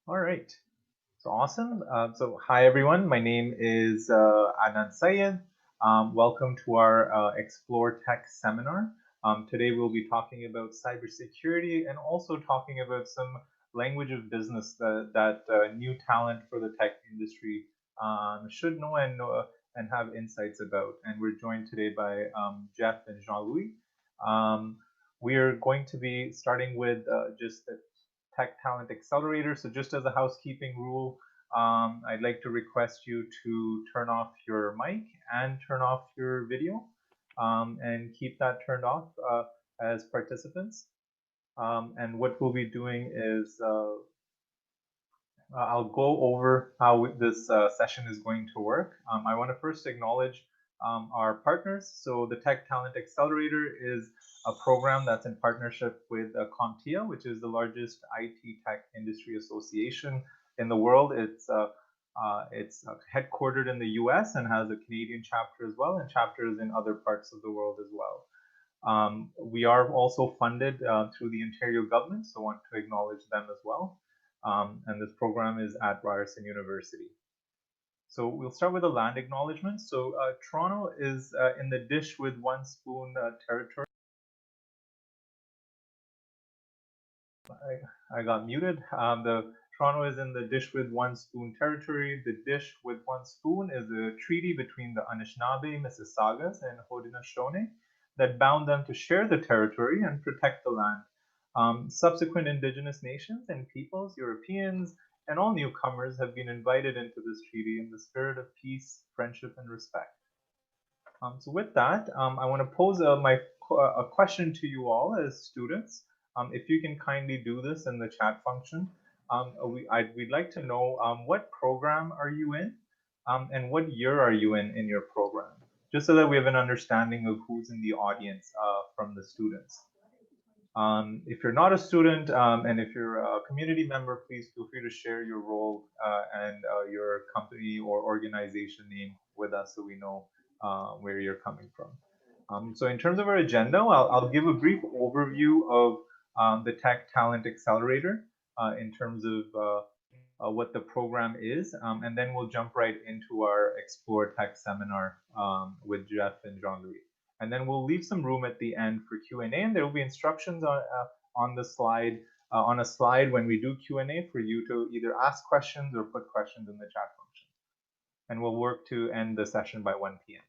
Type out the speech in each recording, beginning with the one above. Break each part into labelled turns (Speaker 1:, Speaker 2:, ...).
Speaker 1: All right. So awesome. Hi everyone. My name is Adnan Sayed. Welcome to our ExploreTech seminar. Today we'll be talking about cybersecurity and also talking about some language of business that new talent for the tech industry should know and have insights about. And we're joined today by Jeff and Jean-Louis. We are going to be starting with just the Tech Talent Accelerator. So just as a housekeeping rule, I'd like to request you to turn off your mic and turn off your video and keep that turned off as participants. And what we'll be doing is I'll go over how this session is going to work. I want to first acknowledge our partners. So the Tech Talent Accelerator is a program that's in partnership with CompTIA, which is the largest IT tech industry association in the world. It's headquartered in the US and has a Canadian chapter as well, and chapters in other parts of the world as well. We are also funded through the Ontario government, so I want to acknowledge them as well. And this program is at Ryerson University. So we'll start with a land acknowledgement. So Toronto is in the dish with one spoon territory. I got muted. The Toronto is in the dish with one spoon territory. The dish with one spoon is a treaty between the Anishinaabe, Mississaugas, and Haudenosaunee that bound them to share the territory and protect the land. Subsequent Indigenous nations and peoples, Europeans, and all newcomers have been invited into this treaty in the spirit of peace, friendship, and respect. So with that, I want to pose a question to you all as students. If you can kindly do this in the chat function, we'd like to know what program are you in and what year are you in your program, just so that we have an understanding of who's in the audience from the students. If you're not a student and if you're a community member, please feel free to share your role and your company or organization name with us so we know where you're coming from. So in terms of our agenda, I'll give a brief overview of the Tech Talent Accelerator in terms of what the program is, and then we'll jump right into our ExploreTech seminar with Jeff and Jean-Louis. And then we'll leave some room at the end for Q&A, and there will be instructions on the slide, on a slide when we do Q&A for you to either ask questions or put questions in the chat function. And we'll work to end the session by 1 p.m.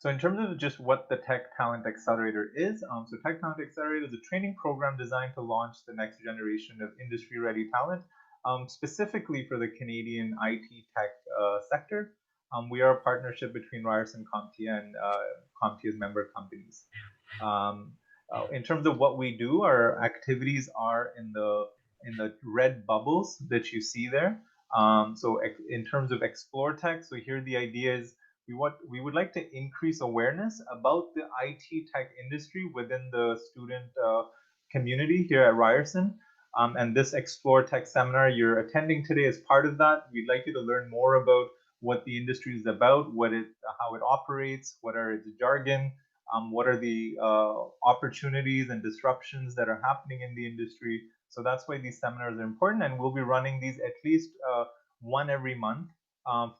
Speaker 1: So in terms of just what the Tech Talent Accelerator is, so Tech Talent Accelerator is a training program designed to launch the next generation of industry-ready talent, specifically for the Canadian IT tech sector. We are a partnership between Ryerson, CompTIA, and CompTIA's member companies. In terms of what we do, our activities are in the red bubbles that you see there. So in terms of ExploreTech, so here the idea is we would like to increase awareness about the IT tech industry within the student community here at Ryerson. And this ExploreTech seminar you're attending today is part of that. We'd like you to learn more about what the industry is about, how it operates, what are its jargon, what are the opportunities and disruptions that are happening in the industry. So that's why these seminars are important, and we'll be running these at least one every month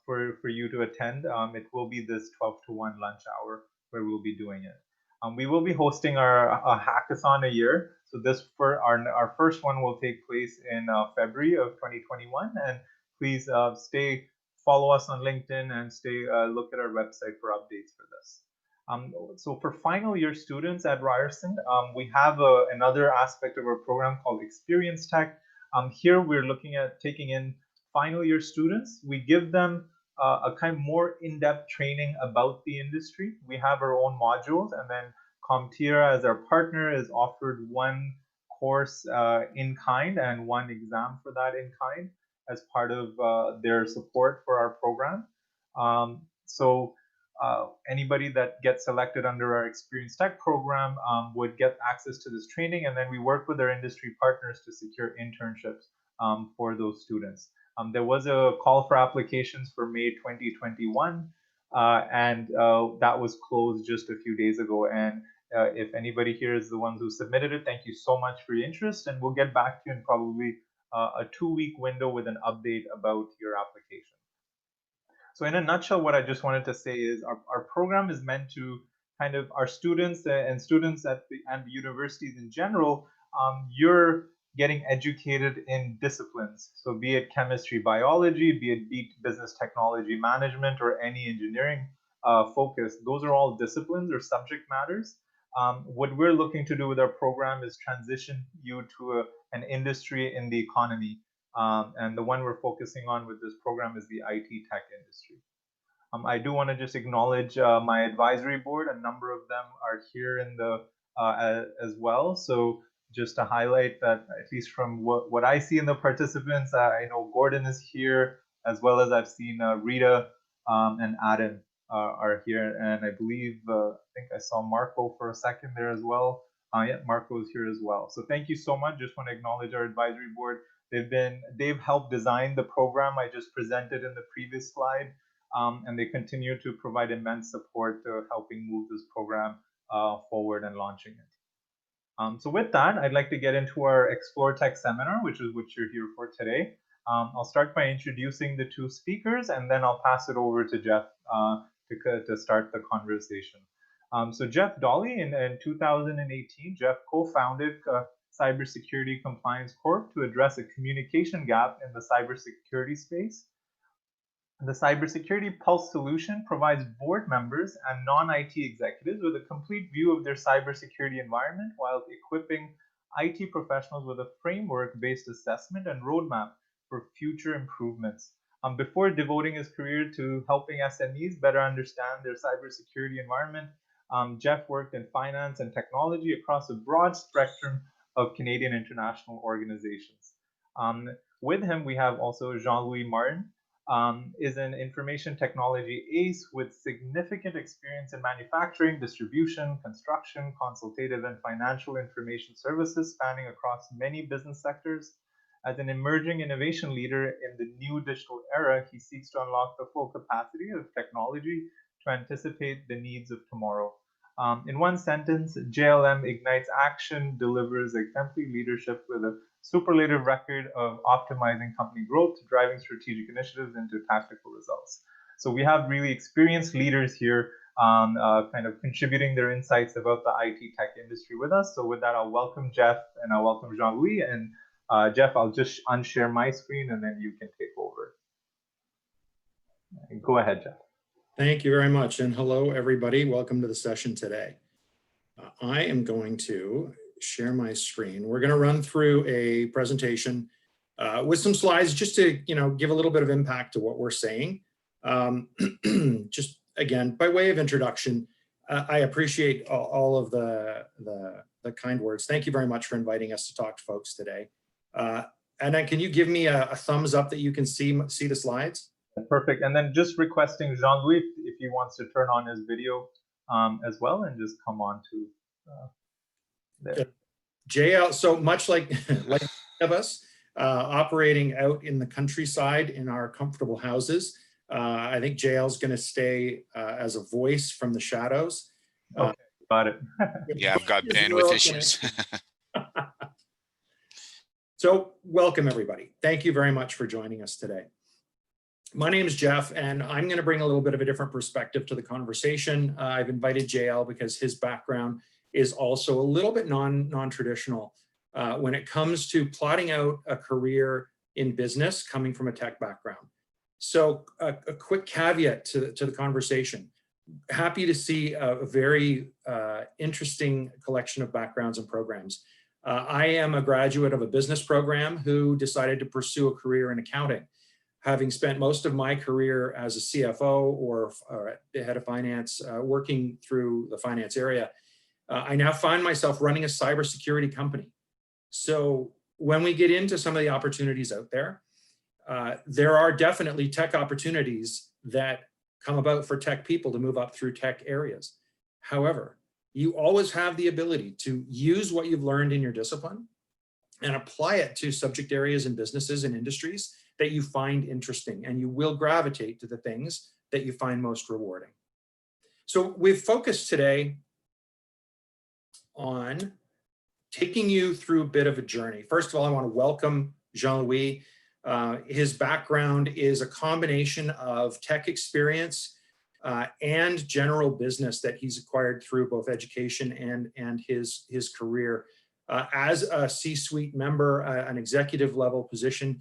Speaker 1: for you to attend. It will be this 12 to 1 lunch hour where we'll be doing it. We will be hosting a hackathon a year. So this for our first one will take place in February of 2021, and please follow us on LinkedIn and look at our website for updates for this. So for final year students at Ryerson, we have another aspect of our program called Experience Tech. Here we're looking at taking in final year students. We give them a kind of more in-depth training about the industry. We have our own modules, and then CompTIA as our partner is offered one course in kind and one exam for that in kind as part of their support for our program. So anybody that gets selected under our Experience Tech program would get access to this training, and then we work with our industry partners to secure internships for those students. There was a call for applications for May 2021, and that was closed just a few days ago. And if anybody here is the ones who submitted it, thank you so much for your interest, and we'll get back to you in probably a 2-week window with an update about your application. So in a nutshell, what I just wanted to say is our program is meant to kind of our students and students at the universities in general, you're getting educated in disciplines. So be it chemistry, biology, be it business technology management, or any engineering focus, those are all disciplines or subject matters. What we're looking to do with our program is transition you to an industry in the economy. And the one we're focusing on with this program is the IT tech industry. I do want to just acknowledge my advisory board. A number of them are here in the as well. So just to highlight that, at least from what I see in the participants, I know Gordon is here, as well as I've seen Rita and Adam are here, and I believe I think I saw Marco for a second there as well. Yeah, Marco is here as well. So thank you so much. Just want to acknowledge our advisory board. They've helped design the program I just presented in the previous slide. And they continue to provide immense support to helping move this program forward and launching it. So with that, I'd like to get into our ExploreTech seminar, which is what you're here for today. I'll start by introducing the two speakers, and then I'll pass it over to Jeff to start the conversation. So Jeff Dawley, in 2018, Jeff co-founded Cybersecurity Compliance Corp to address a communication gap in the cybersecurity space. The Cybersecurity Pulse solution provides board members and non-IT executives with a complete view of their cybersecurity environment while equipping IT professionals with a framework-based assessment and roadmap for future improvements. Before devoting his career to helping SMEs better understand their cybersecurity environment, Jeff worked in finance and technology across a broad spectrum of Canadian international organizations. With him, we have also Jean-Louis Martin, is an information technology ace with significant experience in manufacturing, distribution, construction, consultative, and financial information services spanning across many business sectors. As an emerging innovation leader in the new digital era, he seeks to unlock the full capacity of technology to anticipate the needs of tomorrow. In one sentence, JLM ignites action, delivers exemplary leadership with a superlative record of optimizing company growth, driving strategic initiatives into tactical results. So we have really experienced leaders here kind of contributing their insights about the IT tech industry with us. So with that, I'll welcome Jeff and I'll welcome Jean-Louis. And Jeff, I'll just unshare my screen and then you can take over. Go ahead, Jeff.
Speaker 2: Thank you very much. And hello, everybody. Welcome to the session today. I am going to share my screen. We're going to run through a presentation with some slides just to give a little bit of impact to what we're saying. Just again, by way of introduction, I appreciate all of the kind words. Thank you very much for inviting us to talk to folks today. And then can you give me a thumbs up that you can see the slides?
Speaker 1: Perfect. And then just requesting Jean-Louis if he wants to turn on his video as well and just come on to there.
Speaker 2: JL, so much like of us operating out in the countryside in our comfortable houses, I think JL's going to stay as a voice from the shadows.
Speaker 1: Okay, got it.
Speaker 3: Yeah, I've got bandwidth issues.
Speaker 2: So welcome, everybody. Thank you very much for joining us today. My name is Jeff, and I'm going to bring a little bit of a different perspective to the conversation. I've invited JL because his background is also a little bit non-traditional when it comes to plotting out a career in business coming from a tech background. So a quick caveat to the conversation. Happy to see a very interesting collection of backgrounds and programs. I am a graduate of a business program who decided to pursue a career in accounting. Having spent most of my career as a CFO or head of finance, working through the finance area, I now find myself running a cybersecurity company. So when we get into some of the opportunities out there, there are definitely tech opportunities that come about for tech people to move up through tech areas. However, you always have the ability to use what you've learned in your discipline and apply it to subject areas and businesses and industries that you find interesting, and you will gravitate to the things that you find most rewarding. So we've focused today on taking you through a bit of a journey. First of all, I want to welcome Jean-Louis. His background is a combination of tech experience and general business that he's acquired through both education and his career. As a C-suite member, an executive level position,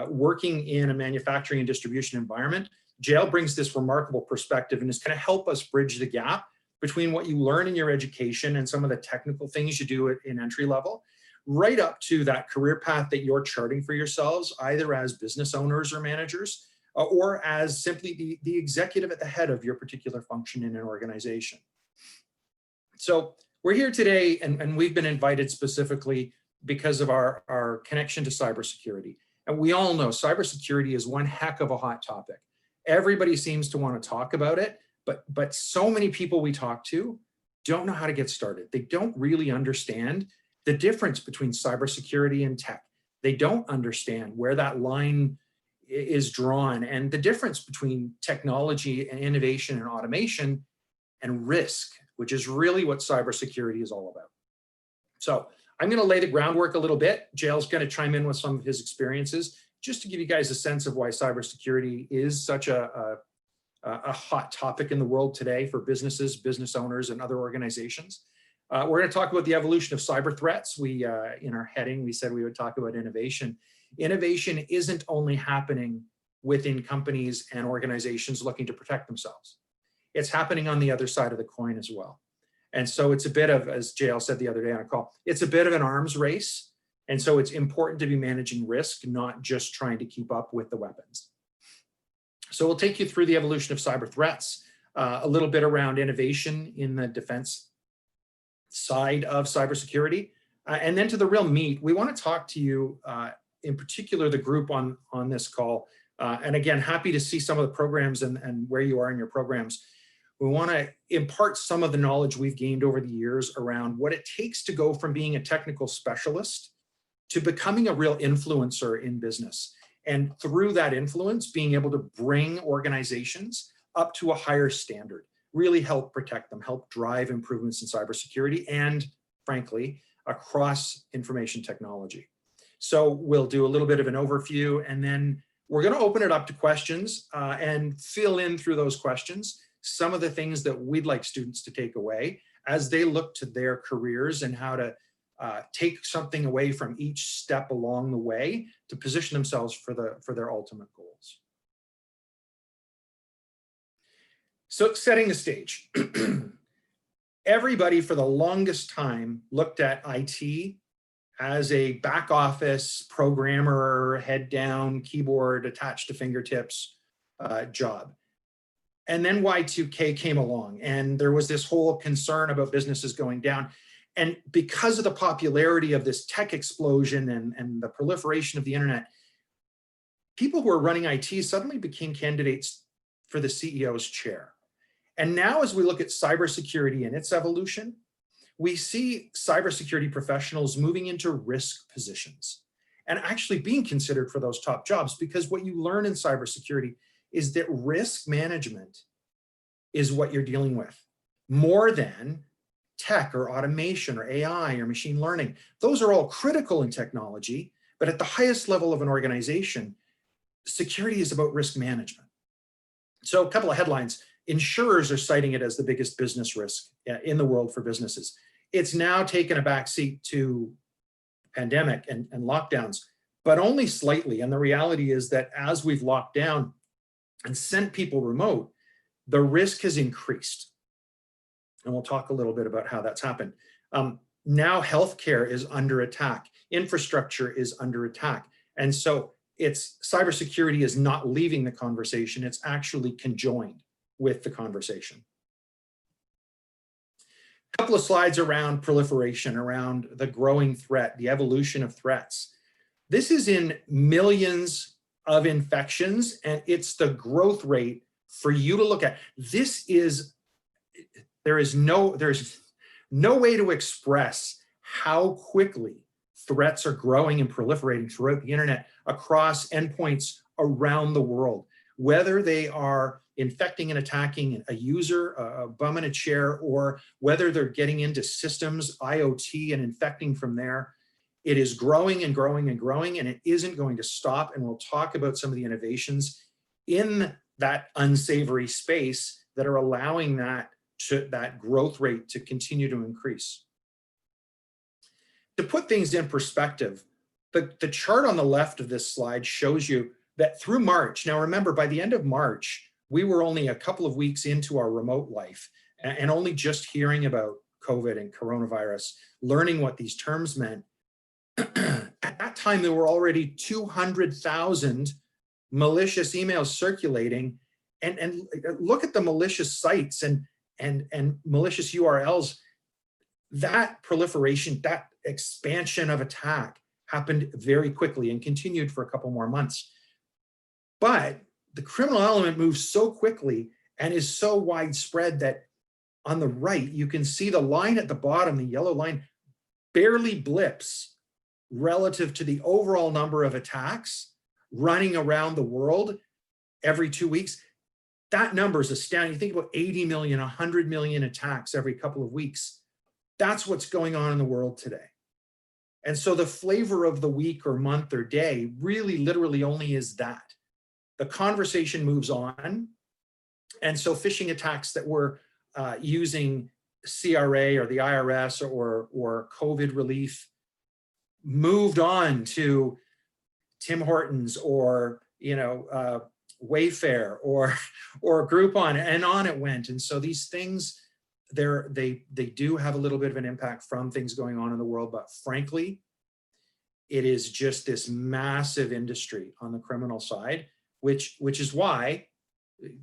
Speaker 2: working in a manufacturing and distribution environment, JL brings this remarkable perspective and is going to help us bridge the gap between what you learn in your education and some of the technical things you do in entry level, right up to that career path that you're charting for yourselves, either as business owners or managers, or as simply the executive at the head of your particular function in an organization. So we're here today, and we've been invited specifically because of our connection to cybersecurity. And we all know cybersecurity is one heck of a hot topic. Everybody seems to want to talk about it, but so many people we talk to don't know how to get started. They don't really understand the difference between cybersecurity and tech. They don't understand where that line is drawn and the difference between technology and innovation and automation and risk, which is really what cybersecurity is all about. So I'm going to lay the groundwork a little bit. JL's going to chime in with some of his experiences just to give you guys a sense of why cybersecurity is such a hot topic in the world today for businesses, business owners, and other organizations. We're going to talk about the evolution of cyber threats. In our heading, we said we would talk about innovation. Innovation isn't only happening within companies and organizations looking to protect themselves. It's happening on the other side of the coin as well. And so it's a bit of, as JL said the other day on a call, it's a bit of an arms race. And so it's important to be managing risk, not just trying to keep up with the weapons. So we'll take you through the evolution of cyber threats, a little bit around innovation in the defense side of cybersecurity, and then to the real meat. We want to talk to you, in particular, the group on this call. And again, happy to see some of the programs and where you are in your programs. We want to impart some of the knowledge we've gained over the years around what it takes to go from being a technical specialist to becoming a real influencer in business. And through that influence, being able to bring organizations up to a higher standard, really help protect them, help drive improvements in cybersecurity and, frankly, across information technology. So we'll do a little bit of an overview, and then we're going to open it up to questions and fill in through those questions some of the things that we'd like students to take away as they look to their careers and how to take something away from each step along the way to position themselves for their ultimate goals. So setting the stage. Everybody for the longest time looked at IT as a back office programmer, head down, keyboard attached to fingertips job. And then Y2K came along, and there was this whole concern about businesses going down. And because of the popularity of this tech explosion and the proliferation of the internet, people who were running IT suddenly became candidates for the CEO's chair. And now as we look at cybersecurity and its evolution, we see cybersecurity professionals moving into risk positions and actually being considered for those top jobs, because what you learn in cybersecurity is that risk management is what you're dealing with more than tech or automation or AI or machine learning. Those are all critical in technology, but at the highest level of an organization, security is about risk management. So a couple of headlines. Insurers are citing it as the biggest business risk in the world for businesses. It's now taken a backseat to pandemic and lockdowns, but only slightly. And the reality is that as we've locked down and sent people remote, the risk has increased. And we'll talk a little bit about how that's happened. Now healthcare is under attack. Infrastructure is under attack. And so cybersecurity is not leaving the conversation. It's actually conjoined with the conversation. A couple of slides around proliferation, around the growing threat, the evolution of threats. This is in millions of infections, and it's the growth rate for you to look at. There's no way to express how quickly threats are growing and proliferating throughout the internet across endpoints around the world, whether they are infecting and attacking a user, a bum in a chair, or whether they're getting into systems, IoT, and infecting from there. It is growing and growing and growing, and it isn't going to stop. And we'll talk about some of the innovations in that unsavory space that are allowing that growth rate to continue to increase. To put things in perspective, the chart on the left of this slide shows you that through March, now remember, by the end of March, we were only a couple of weeks into our remote life and only just hearing about COVID and coronavirus, learning what these terms meant. At that time, there were already 200,000 malicious emails circulating, and look at the malicious sites and malicious URLs. That proliferation, that expansion of attack happened very quickly and continued for a couple more months. But the criminal element moves so quickly and is so widespread that on the right, you can see the line at the bottom, the yellow line, barely blips relative to the overall number of attacks running around the world every 2 weeks. That number is astounding. You think about 80 million, 100 million attacks every couple of weeks. That's what's going on in the world today. And so the flavor of the week or month or day really literally only is that. The conversation moves on. And so phishing attacks that were using CRA or the IRS or COVID relief moved on to Tim Hortons or Wayfair or Groupon, and on it went. And so these things, they do have a little bit of an impact from things going on in the world, but frankly, it is just this massive industry on the criminal side, which is why,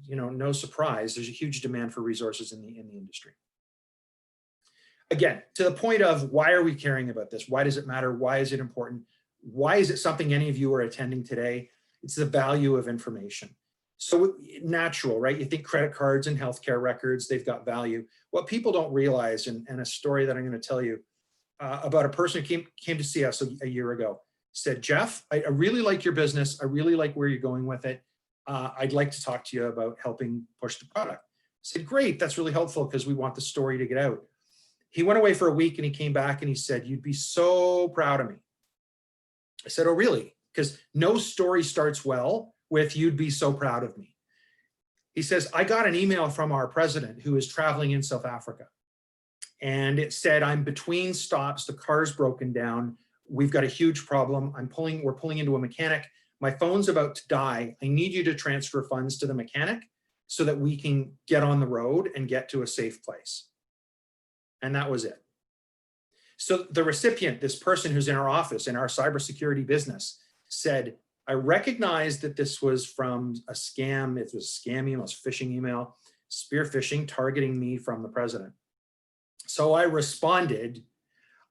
Speaker 2: no surprise, there's a huge demand for resources in the industry. Again, to the point of why are we caring about this? Why does it matter? Why is it important? Why is it something any of you are attending today? It's the value of information. So natural, right? You think credit cards and healthcare records, they've got value. What people don't realize, and a story that I'm going to tell you about a person who came to see us a year ago, said, Jeff, I really like your business. I really like where you're going with it. I'd like to talk to you about helping push the product. I said, great, that's really helpful because we want the story to get out. He went away for a week and he came back and he said, you'd be so proud of me. I said, oh, really? Because no story starts well with you'd be so proud of me. He says, I got an email from our president who is traveling in South Africa. And it said, I'm between stops, the car's broken down. We've got a huge problem. We're pulling into a mechanic. My phone's about to die. I need you to transfer funds to the mechanic so that we can get on the road and get to a safe place. And that was it. So the recipient, this person who's in our office, in our cybersecurity business, said, I recognized that this was from a scam. It was a scam email, it was a phishing email, spear phishing, targeting me from the president. So I responded,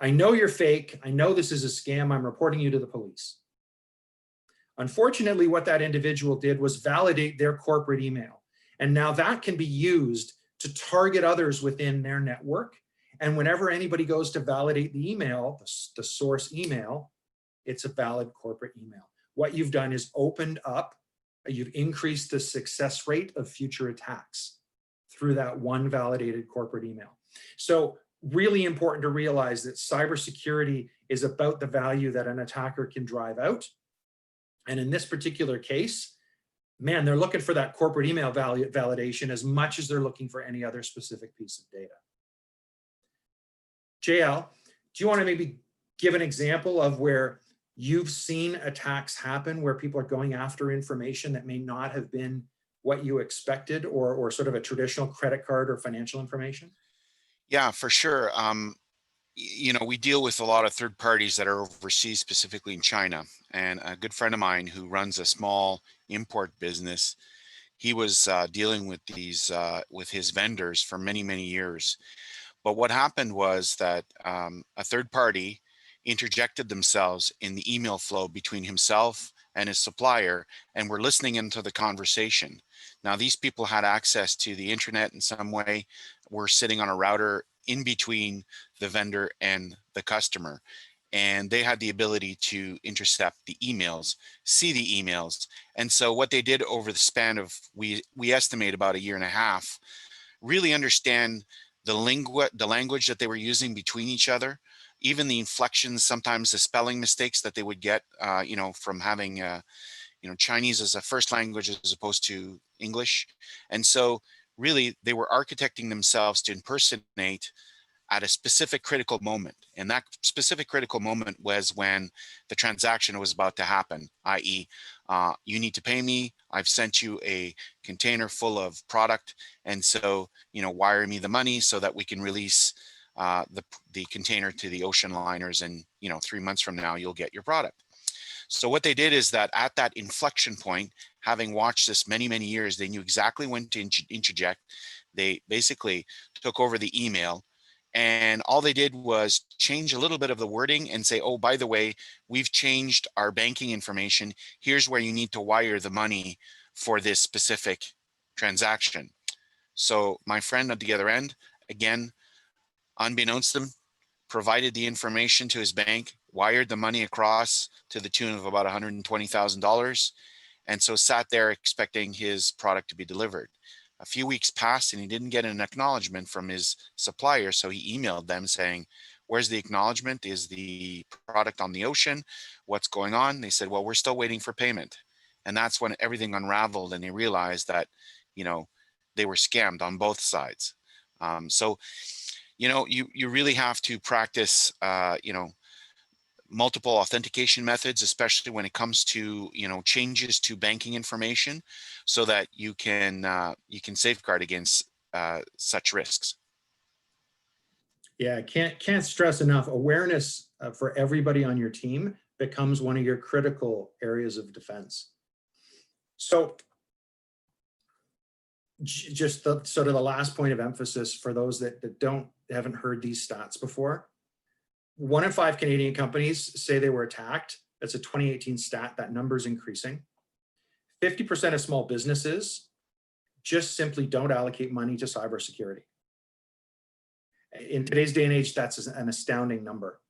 Speaker 2: I know you're fake. I know this is a scam. I'm reporting you to the police. Unfortunately, what that individual did was validate their corporate email. And now that can be used to target others within their network. And whenever anybody goes to validate the email, the source email, it's a valid corporate email. What you've done is opened up, you've increased the success rate of future attacks through that one validated corporate email. So really important to realize that cybersecurity is about the value that an attacker can drive out. And in this particular case, man, they're looking for that corporate email validation as much as they're looking for any other specific piece of data. JL, do you want to maybe give an example of where you've seen attacks happen, where people are going after information that may not have been what you expected, or sort of a traditional credit card or financial information?
Speaker 3: Yeah, for sure. We deal with a lot of third parties that are overseas, specifically in China. And a good friend of mine who runs a small import business, he was dealing with these with his vendors for many, many years. But what happened was that a third party interjected themselves in the email flow between himself and his supplier, and were listening into the conversation. Now, these people had access to the internet in some way, were sitting on a router in between the vendor and the customer, and they had the ability to intercept the emails, see the emails. And so what they did over the span of, we estimate about a year and a half, really understand the language that they were using between each other, even the inflections, sometimes the spelling mistakes that they would get, from having, Chinese as a first language as opposed to English. And so really they were architecting themselves to impersonate at a specific critical moment. And that specific critical moment was when the transaction was about to happen, i.e., you need to pay me. I've sent you a container full of product. And so, wire me the money so that we can release the container to the ocean liners. And, 3 months from now, you'll get your product. So what they did is that at that inflection point, having watched this many, many years, they knew exactly when to interject. They basically took over the email, and all they did was change a little bit of the wording and say, oh, by the way, we've changed our banking information. Here's where you need to wire the money for this specific transaction. So my friend at the other end, again, unbeknownst to them, provided the information to his bank, wired the money across to the tune of about $120,000, and so sat there expecting his product to be delivered. A few weeks passed and he didn't get an acknowledgement from his supplier, so he emailed them saying, where's the acknowledgement? Is the product on the ocean? What's going on? They said, well, we're still waiting for payment. And that's when everything unraveled and they realized that, they were scammed on both sides. So you really have to practice, multiple authentication methods, especially when it comes to, changes to banking information, so that you can safeguard against such risks.
Speaker 2: Yeah, can't stress enough. Awareness for everybody on your team becomes one of your critical areas of defense. So just the sort of the last point of emphasis for those that haven't heard these stats before. 1 in 5 Canadian companies say they were attacked. That's a 2018 stat. That number is increasing. 50% of small businesses just simply don't allocate money to cybersecurity. In today's day and age, that's an astounding number.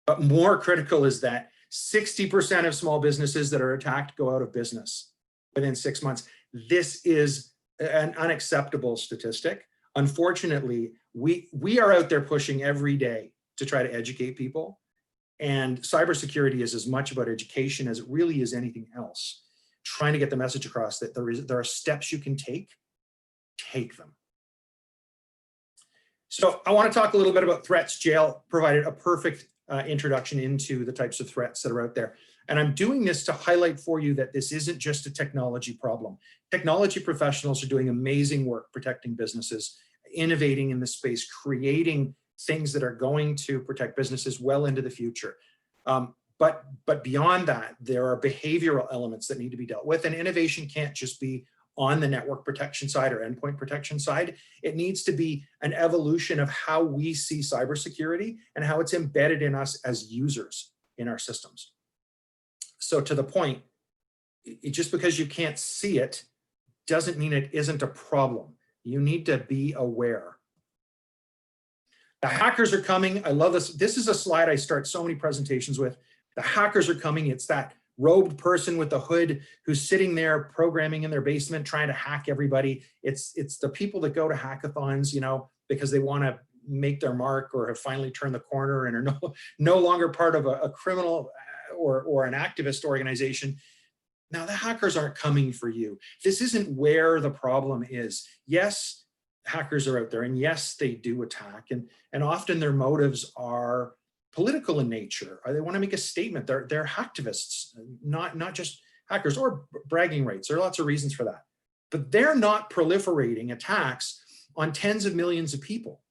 Speaker 2: But more critical is that 60% of small businesses that are attacked go out of business within 6 months. This is an unacceptable statistic. Unfortunately, we are out there pushing every day to try to educate people. And cybersecurity is as much about education as it really is anything else. Trying to get the message across that there are steps you can take them. So I want to talk a little bit about threats. JL provided a perfect introduction into the types of threats that are out there. And I'm doing this to highlight for you that this isn't just a technology problem. Technology professionals are doing amazing work protecting businesses, innovating in this space, creating things that are going to protect businesses well into the future. But beyond that, there are behavioral elements that need to be dealt with, and innovation can't just be on the network protection side or endpoint protection side. It needs to be an evolution of how we see cybersecurity and how it's embedded in us as users in our systems. So to the point, just because you can't see it doesn't mean it isn't a problem. You need to be aware. The hackers are coming. I love this. This is a slide I start so many presentations with. The hackers are coming. It's that robed person with the hood who's sitting there programming in their basement trying to hack everybody. It's the people that go to hackathons, because they want to make their mark or have finally turned the corner and are no longer part of a criminal or an activist organization. Now, the hackers aren't coming for you. This isn't where the problem is. Yes, hackers are out there, and yes, they do attack, and often their motives are political in nature, or they want to make a statement. They're hacktivists, not just hackers, or bragging rights. There are lots of reasons for that. But they're not proliferating attacks on tens of millions of people.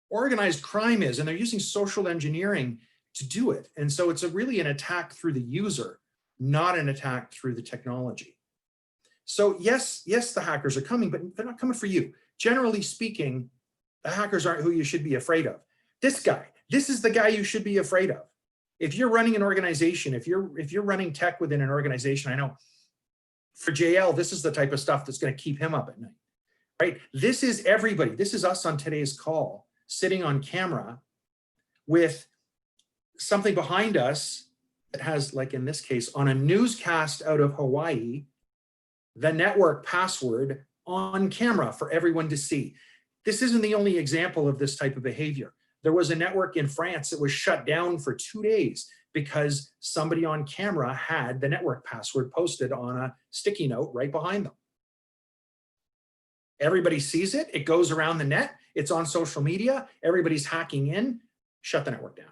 Speaker 2: Organized crime is, and they're using social engineering to do it. And so it's really an attack through the user, not an attack through the technology. So yes, the hackers are coming, but they're not coming for you. Generally speaking, the hackers aren't who you should be afraid of. This is the guy you should be afraid of. If you're running an organization, if you're running tech within an organization, I know for JL, this is the type of stuff that's going to keep him up at night, right? This is everybody. This is us on today's call, sitting on camera with something behind us that has, like in this case, on a newscast out of Hawaii, the network password on camera for everyone to see. This isn't the only example of this type of behavior. There was a network in France that was shut down for 2 days because somebody on camera had the network password posted on a sticky note right behind them. Everybody sees it. It goes around the net. It's on social media. Everybody's hacking in. Shut the network down.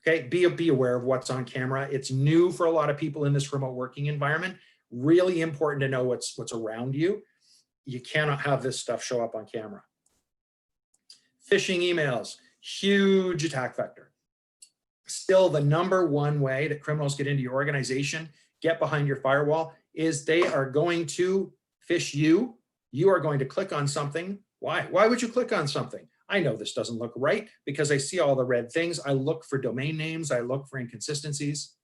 Speaker 2: Okay, be aware of what's on camera. It's new for a lot of people in this remote working environment. Really important to know what's around you. You cannot have this stuff show up on camera. Phishing emails, huge attack vector. Still, the #1 way that criminals get into your organization, get behind your firewall, is they are going to phish you. You are going to click on something. Why? Why would you click on something? I know this doesn't look right because I see all the red things. I look for domain names. I look for inconsistencies.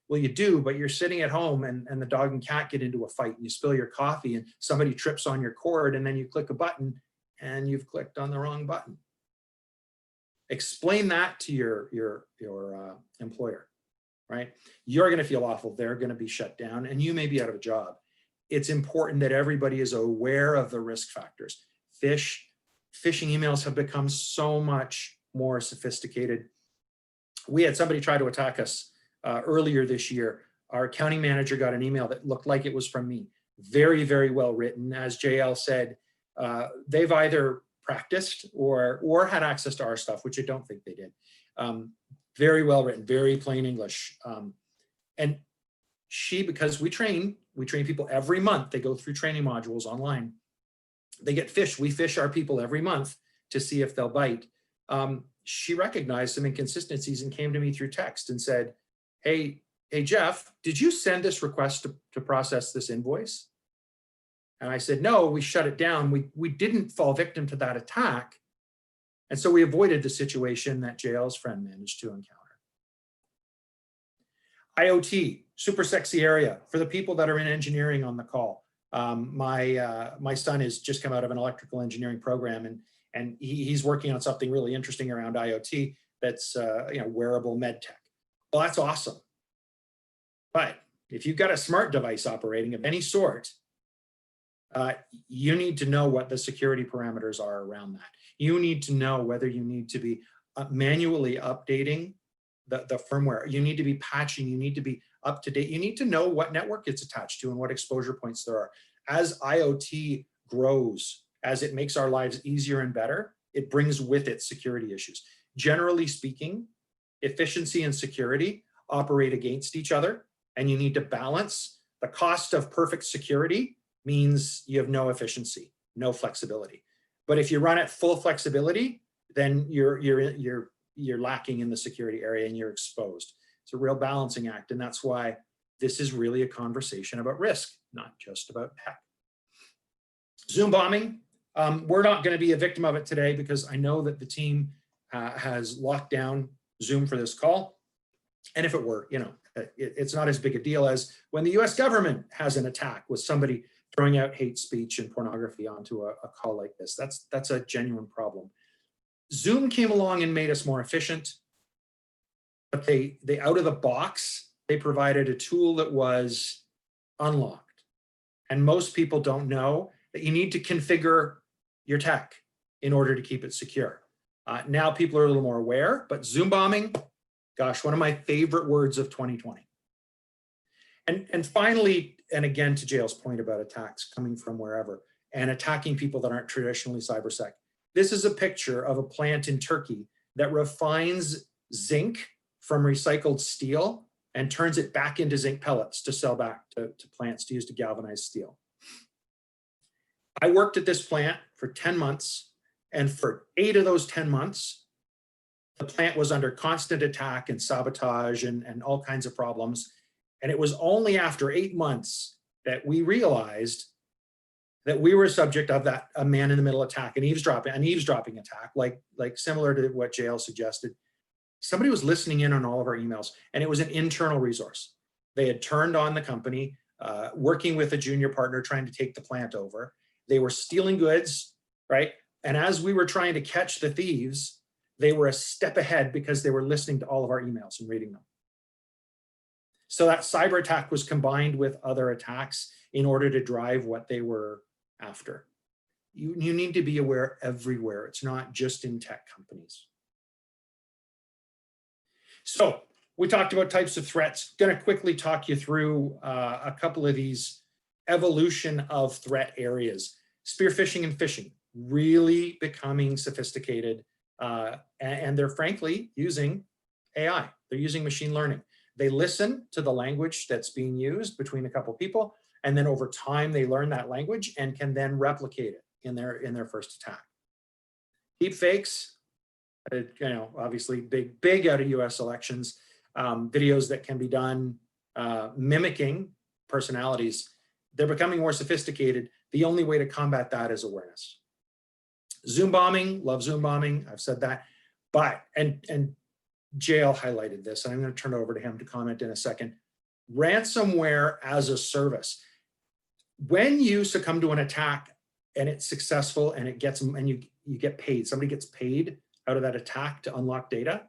Speaker 2: Well, you do, but you're sitting at home and the dog and cat get into a fight and you spill your coffee and somebody trips on your cord and then you click a button and you've clicked on the wrong button. Explain that to your employer, right? You're going to feel awful. They're going to be shut down and you may be out of a job. It's important that everybody is aware of the risk factors. Phishing emails have become so much more sophisticated. We had somebody try to attack us earlier this year. Our accounting manager got an email that looked like it was from me. Very, very well written. As JL said, they've either practiced or had access to our stuff, which I don't think they did. Very well written, very plain English. And because we train people every month. They go through training modules online. They get phished. We phish our people every month to see if they'll bite. She recognized some inconsistencies and came to me through text and said, hey, Jeff, did you send this request to process this invoice? And I said, no, we shut it down. We didn't fall victim to that attack. And so we avoided the situation that JL's friend managed to encounter. IoT, super sexy area for the people that are in engineering on the call. My son has just come out of an electrical engineering program and he's working on something really interesting around IoT that's wearable med tech. Well, that's awesome. But if you've got a smart device operating of any sort, you need to know what the security parameters are around that. You need to know whether you need to be manually updating the firmware. You need to be patching. You need to be up to date. You need to know what network it's attached to and what exposure points there are. As IoT grows, as it makes our lives easier and better, it brings with it security issues. Generally speaking, efficiency and security operate against each other, and you need to balance. The cost of perfect security means you have no efficiency, no flexibility. But if you run at full flexibility, then you're lacking in the security area and you're exposed. It's a real balancing act, and that's why this is really a conversation about risk, not just about tech. Zoom bombing, we're not going to be a victim of it today because I know that the team has locked down Zoom for this call. And if it were, it's not as big a deal as when the US government has an attack with somebody throwing out hate speech and pornography onto a call like this. That's a genuine problem. Zoom came along and made us more efficient, but they out of the box, they provided a tool that was unlocked. And most people don't know that you need to configure your tech in order to keep it secure. Now people are a little more aware, but Zoom bombing, gosh, one of my favorite words of 2020. And finally, and again, to JL's point about attacks coming from wherever and attacking people that aren't traditionally cybersec. This is a picture of a plant in Turkey that refines zinc from recycled steel and turns it back into zinc pellets to sell back to plants to use to galvanize steel. I worked at this plant for 10 months, and for 8 of those 10 months, the plant was under constant attack and sabotage and all kinds of problems. And it was only after 8 months that we realized that we were subject of a man-in-the-middle attack, an eavesdropping attack, like similar to what JL suggested. Somebody was listening in on all of our emails, and it was an internal resource. They had turned on the company, working with a junior partner trying to take the plant over. They were stealing goods, right? And as we were trying to catch the thieves, they were a step ahead because they were listening to all of our emails and reading them. So that cyber attack was combined with other attacks in order to drive what they were after. You need to be aware everywhere. It's not just in tech companies. So we talked about types of threats. Going to quickly talk you through a couple of these evolution of threat areas. Spear phishing and phishing, really becoming sophisticated, and they're frankly using AI. They're using machine learning. They listen to the language that's being used between a couple people, and then over time they learn that language and can then replicate it in their first attack. Deep fakes, obviously big out of US elections, videos that can be done mimicking personalities. They're becoming more sophisticated. The only way to combat that is awareness. Zoom bombing, love Zoom bombing, I've said that, but, and JL highlighted this, and I'm going to turn it over to him to comment in a second. Ransomware as a service. When you succumb to an attack and it's successful and it gets, and you get paid, somebody gets paid out of that attack to unlock data,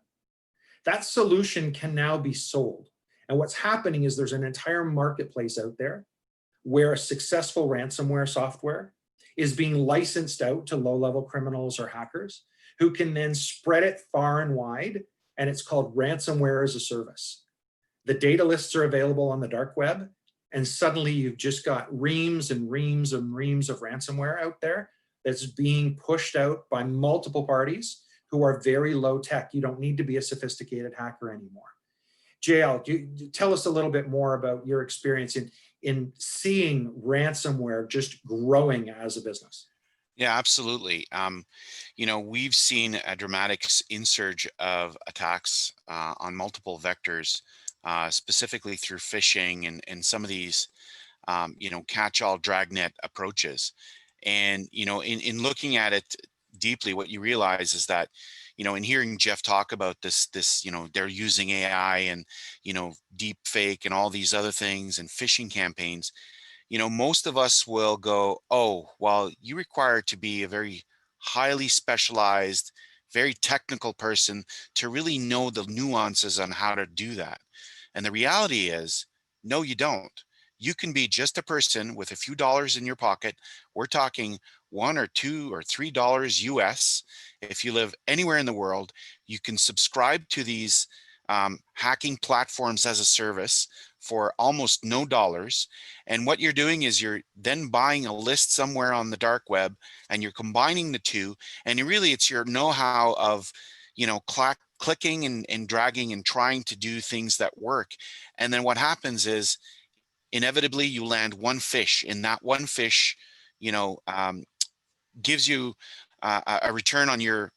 Speaker 2: that solution can now be sold. And what's happening is there's an entire marketplace out there where a successful ransomware software is being licensed out to low-level criminals or hackers who can then spread it far and wide, and it's called ransomware as a service. The data lists are available on the dark web, and suddenly you've just got reams and reams and reams of ransomware out there that's being pushed out by multiple parties who are very low tech. You don't need to be a sophisticated hacker anymore. JL, tell us a little bit more about your experience in seeing ransomware just growing as a business.
Speaker 3: Yeah, absolutely. We've seen a dramatic insurge of attacks on multiple vectors, specifically through phishing and some of these, catch-all dragnet approaches. And, in looking at it deeply, what you realize is that, in hearing Jeff talk about this, they're using AI and, deep fake and all these other things and phishing campaigns, most of us will go, oh, well, you require to be a very highly specialized, very technical person to really know the nuances on how to do that. And the reality is, no, you don't. You can be just a person with a few dollars in your pocket. We're talking $1 or $2 or $3 US. If you live anywhere in the world, you can subscribe to these hacking platforms as a service for almost no dollars. And what you're doing is you're then buying a list somewhere on the dark web, and you're combining the two. And really, it's your know-how of, clicking and dragging and trying to do things that work. And then what happens is, inevitably, you land one fish, and that one fish, gives you a return on your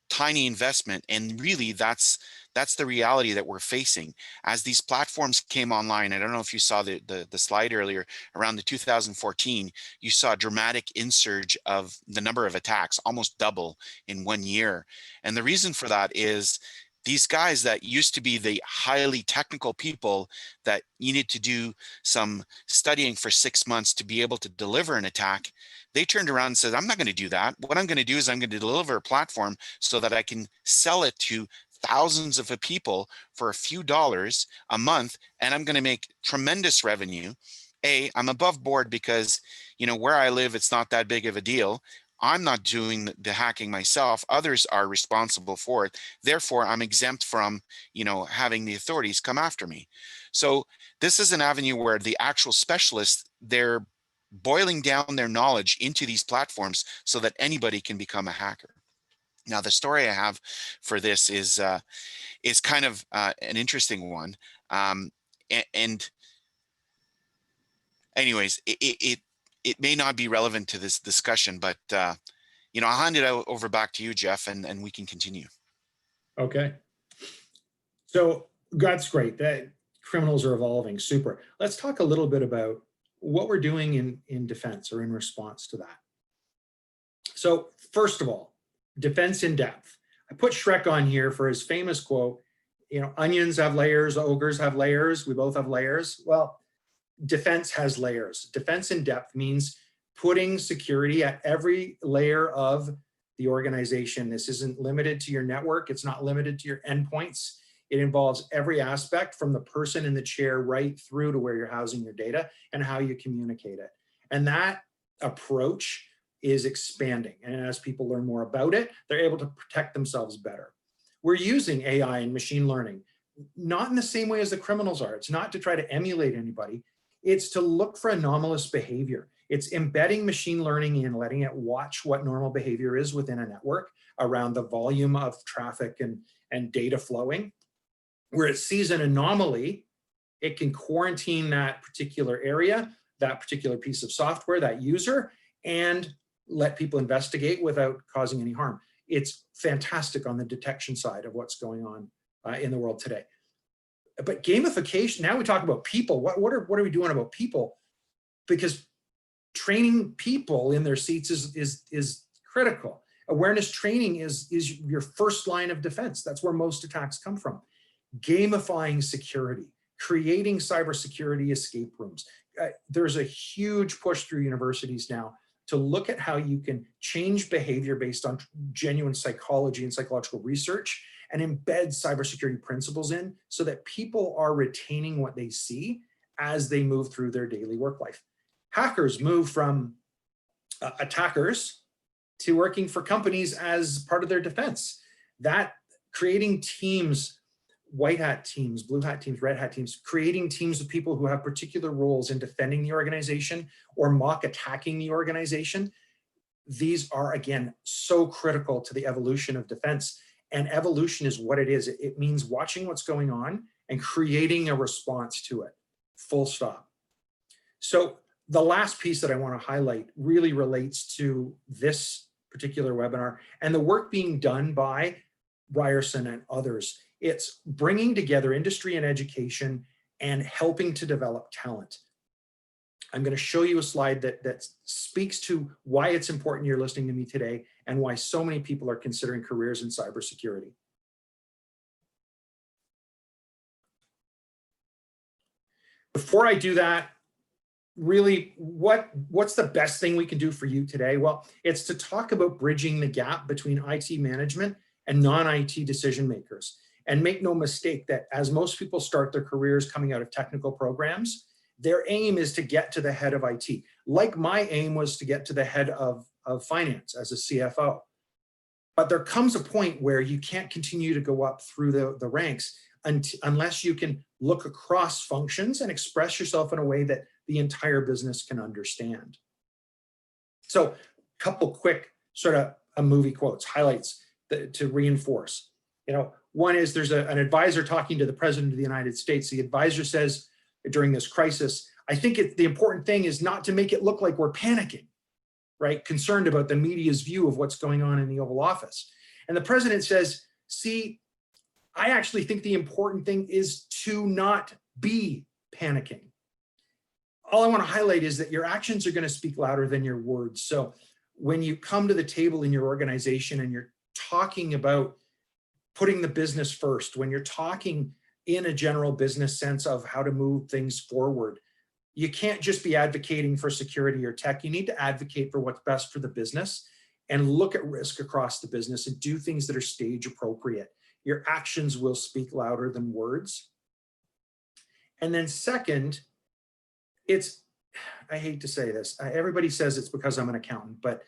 Speaker 3: tiny investment. And really, that's the reality that we're facing as these platforms came online. I don't know if you saw the slide earlier. Around the 2014, you saw a dramatic insurge of the number of attacks, almost double in 1 year. And the reason for that is these guys that used to be the highly technical people that needed to do some studying for 6 months to be able to deliver an attack, they turned around and said, I'm not going to do that. What I'm going to do is I'm going to deliver a platform so that I can sell it to thousands of people for a few dollars a month, and I'm going to make tremendous revenue. I'm above board because, where I live, it's not that big of a deal. I'm not doing the hacking myself. Others are responsible for it. Therefore, I'm exempt from, having the authorities come after me. So this is an avenue where the actual specialists, they're boiling down their knowledge into these platforms so that anybody can become a hacker. Now, the story I have for this is kind of an interesting one. And anyways, it may not be relevant to this discussion, but I'll hand it over back to you, Jeff, and we can continue.
Speaker 2: Okay. So that's great. That criminals are evolving. Super. Let's talk a little bit about what we're doing in defense or in response to that. So first of all, defense in depth. I put Shrek on here for his famous quote, onions have layers, ogres have layers, we both have layers. Well, defense has layers. Defense in depth means putting security at every layer of the organization. This isn't limited to your network. It's not limited to your endpoints. It involves every aspect from the person in the chair right through to where you're housing your data and how you communicate it. And that approach is expanding. And as people learn more about it, they're able to protect themselves better. We're using AI and machine learning, not in the same way as the criminals are. It's not to try to emulate anybody. It's to look for anomalous behavior. It's embedding machine learning in, letting it watch what normal behavior is within a network around the volume of traffic and data flowing. Where it sees an anomaly, it can quarantine that particular area, that particular piece of software, that user, and let people investigate without causing any harm. It's fantastic on the detection side of what's going on in the world today. But gamification, now we talk about people. What are we doing about people? Because training people in their seats is critical. Awareness training is your first line of defense. That's where most attacks come from. Gamifying security, creating cybersecurity escape rooms. There's a huge push through universities now to look at how you can change behavior based on genuine psychology and psychological research and embed cybersecurity principles in so that people are retaining what they see as they move through their daily work life. Hackers move from attackers to working for companies as part of their defense. That creating teams, white hat teams, blue hat teams, red hat teams, creating teams of people who have particular roles in defending the organization or mock attacking the organization. These are, again, so critical to the evolution of defense. And evolution is what it is. It means watching what's going on and creating a response to it, full stop. So the last piece that I want to highlight really relates to this particular webinar and the work being done by Ryerson and others. It's bringing together industry and education and helping to develop talent. I'm going to show you a slide that speaks to why it's important you're listening to me today and why so many people are considering careers in cybersecurity. Before I do that, really, what's the best thing we can do for you today? Well, it's to talk about bridging the gap between IT management and non-IT decision makers. And make no mistake that as most people start their careers coming out of technical programs, their aim is to get to the head of IT. Like my aim was to get to the head of finance as a CFO. But there comes a point where you can't continue to go up through the ranks unless you can look across functions and express yourself in a way that the entire business can understand. So a couple quick sort of movie quotes, highlights to reinforce. One is there's an advisor talking to the president of the United States. The advisor says during this crisis, I think the important thing is not to make it look like we're panicking, right? Concerned about the media's view of what's going on in the Oval Office. And the president says, see, I actually think the important thing is to not be panicking. All I want to highlight is that your actions are going to speak louder than your words. So when you come to the table in your organization and you're talking about putting the business first, when you're talking in a general business sense of how to move things forward, you can't just be advocating for security or tech. You need to advocate for what's best for the business and look at risk across the business and do things that are stage appropriate. Your actions will speak louder than words. And then second, I hate to say this, everybody says it's because I'm an accountant, but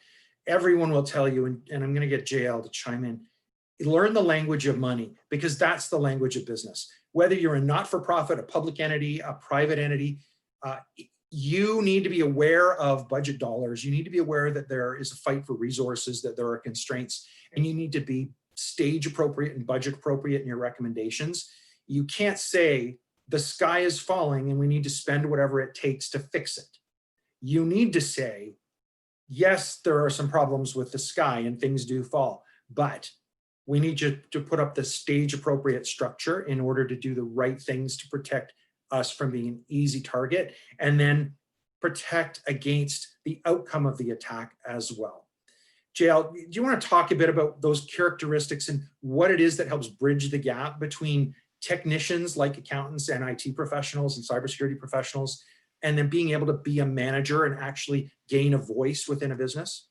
Speaker 2: everyone will tell you, and I'm going to get JL to chime in, learn the language of money, because that's the language of business. Whether you're a not-for-profit, a public entity, a private entity, you need to be aware of budget dollars. You need to be aware that there is a fight for resources, that there are constraints, and you need to be stage appropriate and budget appropriate in your recommendations. You can't say the sky is falling and we need to spend whatever it takes to fix it. You need to say, yes, there are some problems with the sky and things do fall, but we need you to put up the stage appropriate structure in order to do the right things to protect us from being an easy target and then protect against the outcome of the attack as well. JL, do you want to talk a bit about those characteristics and what it is that helps bridge the gap between technicians like accountants and IT professionals and cybersecurity professionals, and then being able to be a manager and actually gain a voice within a business?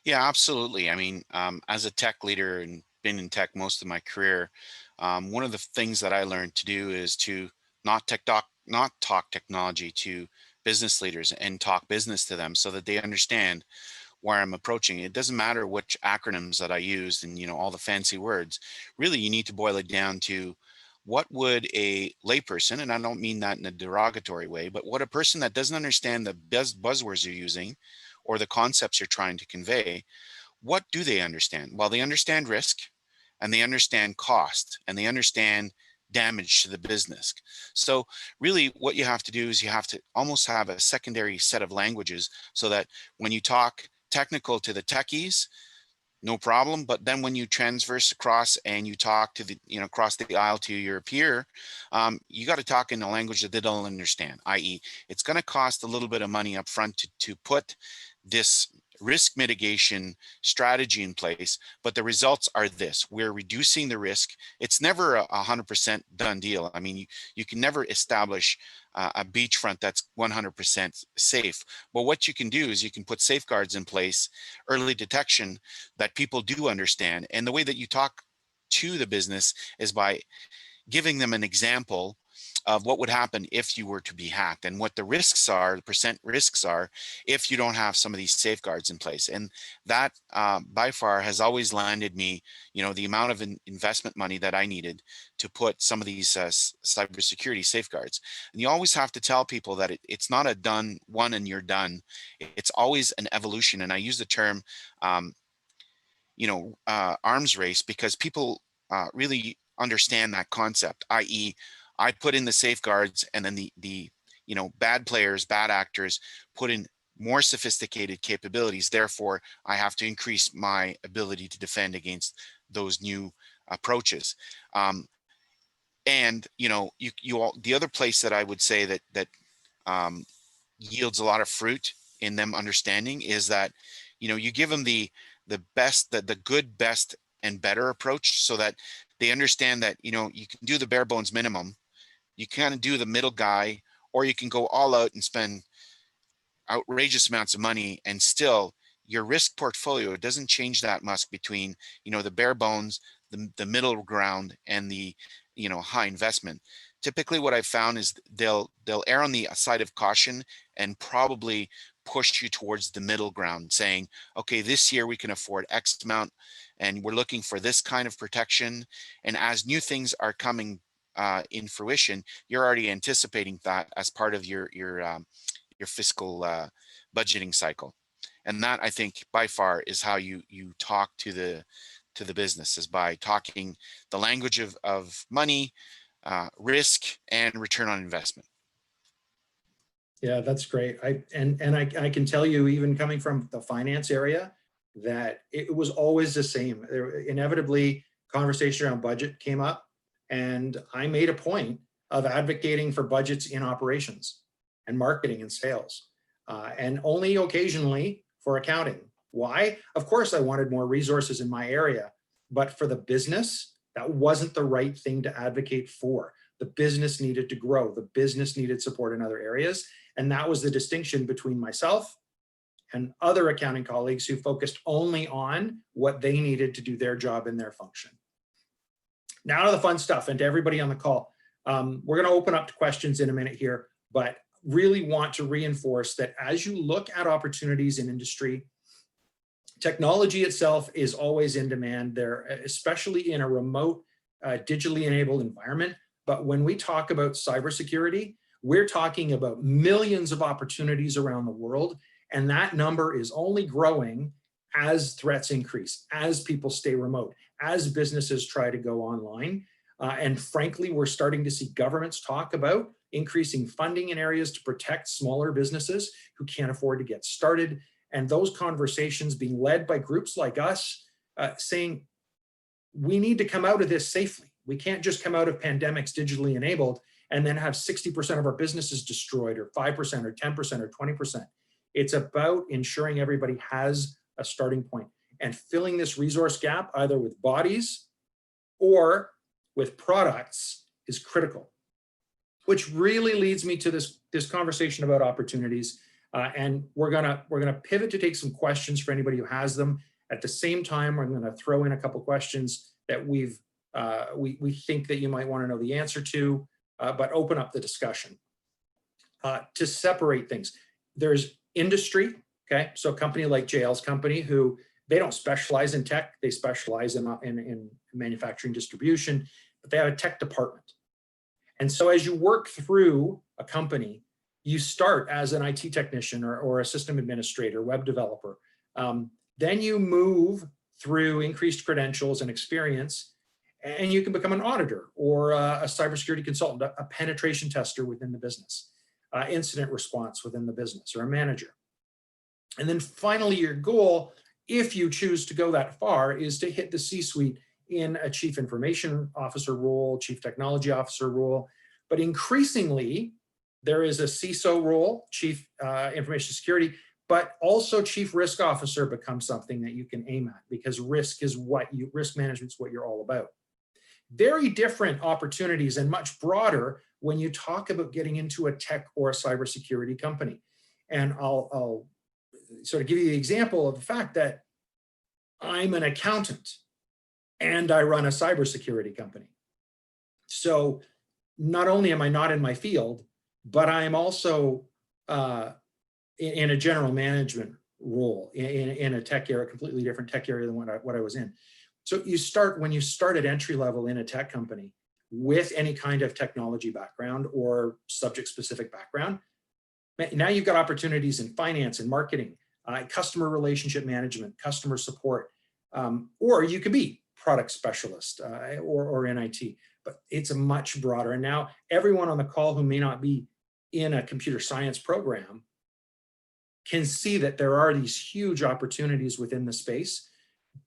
Speaker 3: Yeah, absolutely. I mean, as a tech leader and been in tech most of my career, one of the things that I learned to do is to not talk technology to business leaders and talk business to them so that they understand where I'm approaching. It doesn't matter which acronyms that I used and, you know, all the fancy words. Really, you need to boil it down to what would a layperson, and I don't mean that in a derogatory way, but what a person that doesn't understand the buzzwords you're using or the concepts you're trying to convey, what do they understand? Well, they understand risk, and they understand cost, and they understand damage to the business. So really what you have to do is you have to almost have a secondary set of languages so that when you talk technical to the techies, no problem. But then when you transverse across and you talk to the, you know, across the aisle to your peer, you got to talk in a language that they don't understand, i.e. it's going to cost a little bit of money up front to put this risk mitigation strategy in place, but the results are this: we're reducing the risk. It's never a 100% done deal. I mean, you can never establish a beachfront that's 100% safe. But what you can do is you can put safeguards in place, early detection that people do understand. And the way that you talk to the business is by giving them an example of what would happen if you were to be hacked and what the risks are, the percent risks are, if you don't have some of these safeguards in place. And that by far has always landed me, you know, the amount of investment money that I needed to put some of these cybersecurity safeguards. And you always have to tell people that it's not a done one and you're done. It's always an evolution. And I use the term, arms race, because people really understand that concept, i.e. I put in the safeguards, and then the bad players, bad actors put in more sophisticated capabilities. Therefore, I have to increase my ability to defend against those new approaches. And the other place that I would say that yields a lot of fruit in them understanding is that you give them the best, the good, best, and better approach, so that they understand that you can do the bare bones minimum, you kind of do the middle guy, or you can go all out and spend outrageous amounts of money, and still your risk portfolio doesn't change that much between the bare bones, the middle ground, and the high investment. Typically what I've found is they'll err on the side of caution and probably push you towards the middle ground, saying, okay, this year we can afford X amount and we're looking for this kind of protection. And as new things are coming in fruition, you're already anticipating that as part of your fiscal budgeting cycle. And that, I think, by far is how you talk to the business, is by talking the language of money, risk, and return on investment.
Speaker 2: Yeah, that's great. I can tell you, even coming from the finance area, that it was always the same. Inevitably, conversation around budget came up, and I made a point of advocating for budgets in operations and marketing and sales, and only occasionally for accounting. Why? Of course, I wanted more resources in my area, but for the business, that wasn't the right thing to advocate for. The business needed to grow. The business needed support in other areas. And that was the distinction between myself and other accounting colleagues who focused only on what they needed to do their job in their function. Now to the fun stuff, and to everybody on the call. We're going to open up to questions in a minute here, but really want to reinforce that as you look at opportunities in industry, technology itself is always in demand there, especially in a remote, digitally enabled environment. But when we talk about cybersecurity, we're talking about millions of opportunities around the world, and that number is only growing as threats increase, as people stay remote, as businesses try to go online. And frankly, we're starting to see governments talk about increasing funding in areas to protect smaller businesses who can't afford to get started. And those conversations being led by groups like us, saying, we need to come out of this safely. We can't just come out of pandemics digitally enabled and then have 60% of our businesses destroyed, or 5% or 10% or 20%. It's about ensuring everybody has a starting point, and filling this resource gap either with bodies or with products is critical. Which really leads me to this conversation about opportunities. And we're gonna pivot to take some questions for anybody who has them. At the same time, we're gonna throw in a couple questions that we think that you might want to know the answer to, but open up the discussion. To separate things, there's industry, Okay, so a company like JL's company, who they don't specialize in tech, they specialize in manufacturing distribution, but they have a tech department. And so as you work through a company, you start as an IT technician or a system administrator, web developer. Then you move through increased credentials and experience, and you can become an auditor or a cybersecurity consultant, a penetration tester within the business, incident response within the business, or a manager. And then finally, your goal, if you choose to go that far, is to hit the C-suite in a chief information officer role, chief technology officer role. But increasingly, there is a CISO role, chief information security, but also chief risk officer becomes something that you can aim at, because risk management is what you're all about. Very different opportunities and much broader when you talk about getting into a tech or a cybersecurity company. And I'll sort of give you the example of the fact that I'm an accountant and I run a cybersecurity company. So not only am I not in my field, but I'm also in a general management role in a tech area, a completely different tech area than what I was in. So when you start at entry level in a tech company with any kind of technology background or subject specific background, now you've got opportunities in finance and marketing, customer relationship management, customer support, or you could be product specialist or in IT, but it's a much broader. And now everyone on the call who may not be in a computer science program can see that there are these huge opportunities within the space,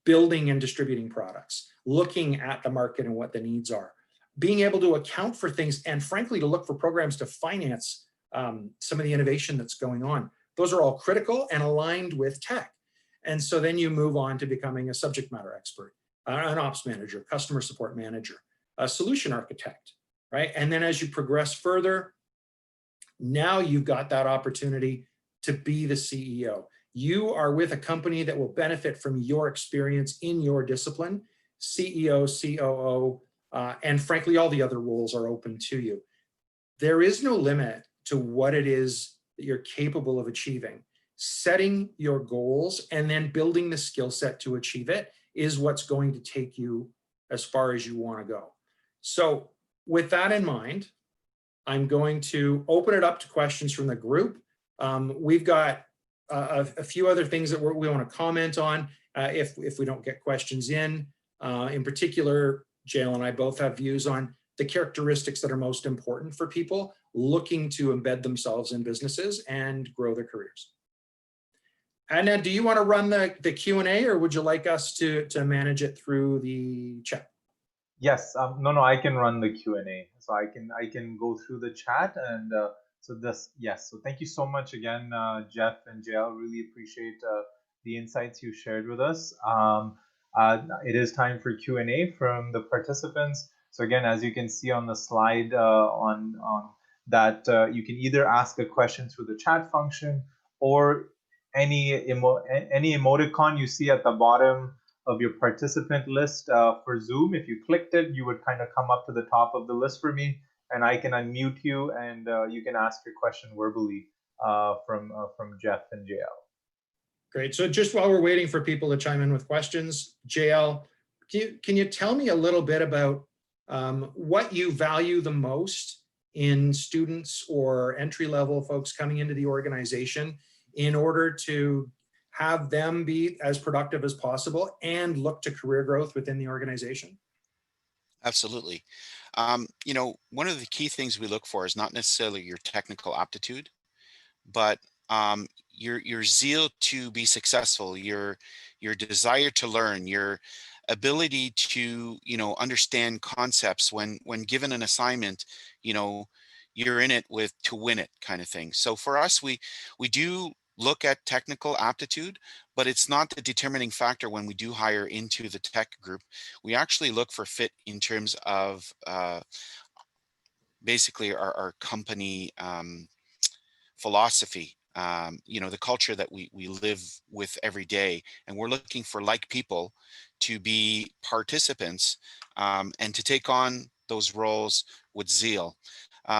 Speaker 2: building and distributing products, looking at the market and what the needs are, being able to account for things, and frankly, to look for programs to finance some of the innovation that's going on. Those are all critical and aligned with tech. And so then you move on to becoming a subject matter expert, an ops manager, customer support manager, a solution architect, right? And then as you progress further, now you've got that opportunity to be the CEO. You are with a company that will benefit from your experience in your discipline. CEO, COO, and frankly, all the other roles are open to you. There is no limit to what it is that you're capable of achieving. Setting your goals and then building the skill set to achieve it is what's going to take you as far as you want to go. So with that in mind, I'm going to open it up to questions from the group. We've got a few other things that we want to comment on if we don't get questions in. In particular, JL and I both have views on the characteristics that are most important for people looking to embed themselves in businesses and grow their careers. Anna, do you want to run the Q&A, or would you like us to manage it through the chat?
Speaker 1: Yes, no, I can run the Q&A. So I can go through the chat and yes. So thank you so much again, Jeff and JL. Really appreciate the insights you shared with us. It is time for Q&A from the participants. So again, as you can see on the slide on that, you can either ask a question through the chat function, or any emoticon you see at the bottom of your participant list for Zoom. If you clicked it, you would kind of come up to the top of the list for me, and I can unmute you, and you can ask your question verbally from Jeff and JL.
Speaker 2: Great. So just while we're waiting for people to chime in with questions, JL, can you tell me a little bit about what you value the most in students or entry-level folks coming into the organization in order to have them be as productive as possible and look to career growth within the organization?
Speaker 3: Absolutely. You know, one of the key things we look for is not necessarily your technical aptitude, but your zeal to be successful, your desire to learn, your ability to, you know, understand concepts when given an assignment, you know, you're in it to win it kind of thing. So for us, we do look at technical aptitude, but it's not the determining factor when we do hire into the tech group. We actually look for fit in terms of basically our company philosophy, you know, the culture that we live with every day. And we're looking for like people to be participants and to take on those roles with zeal.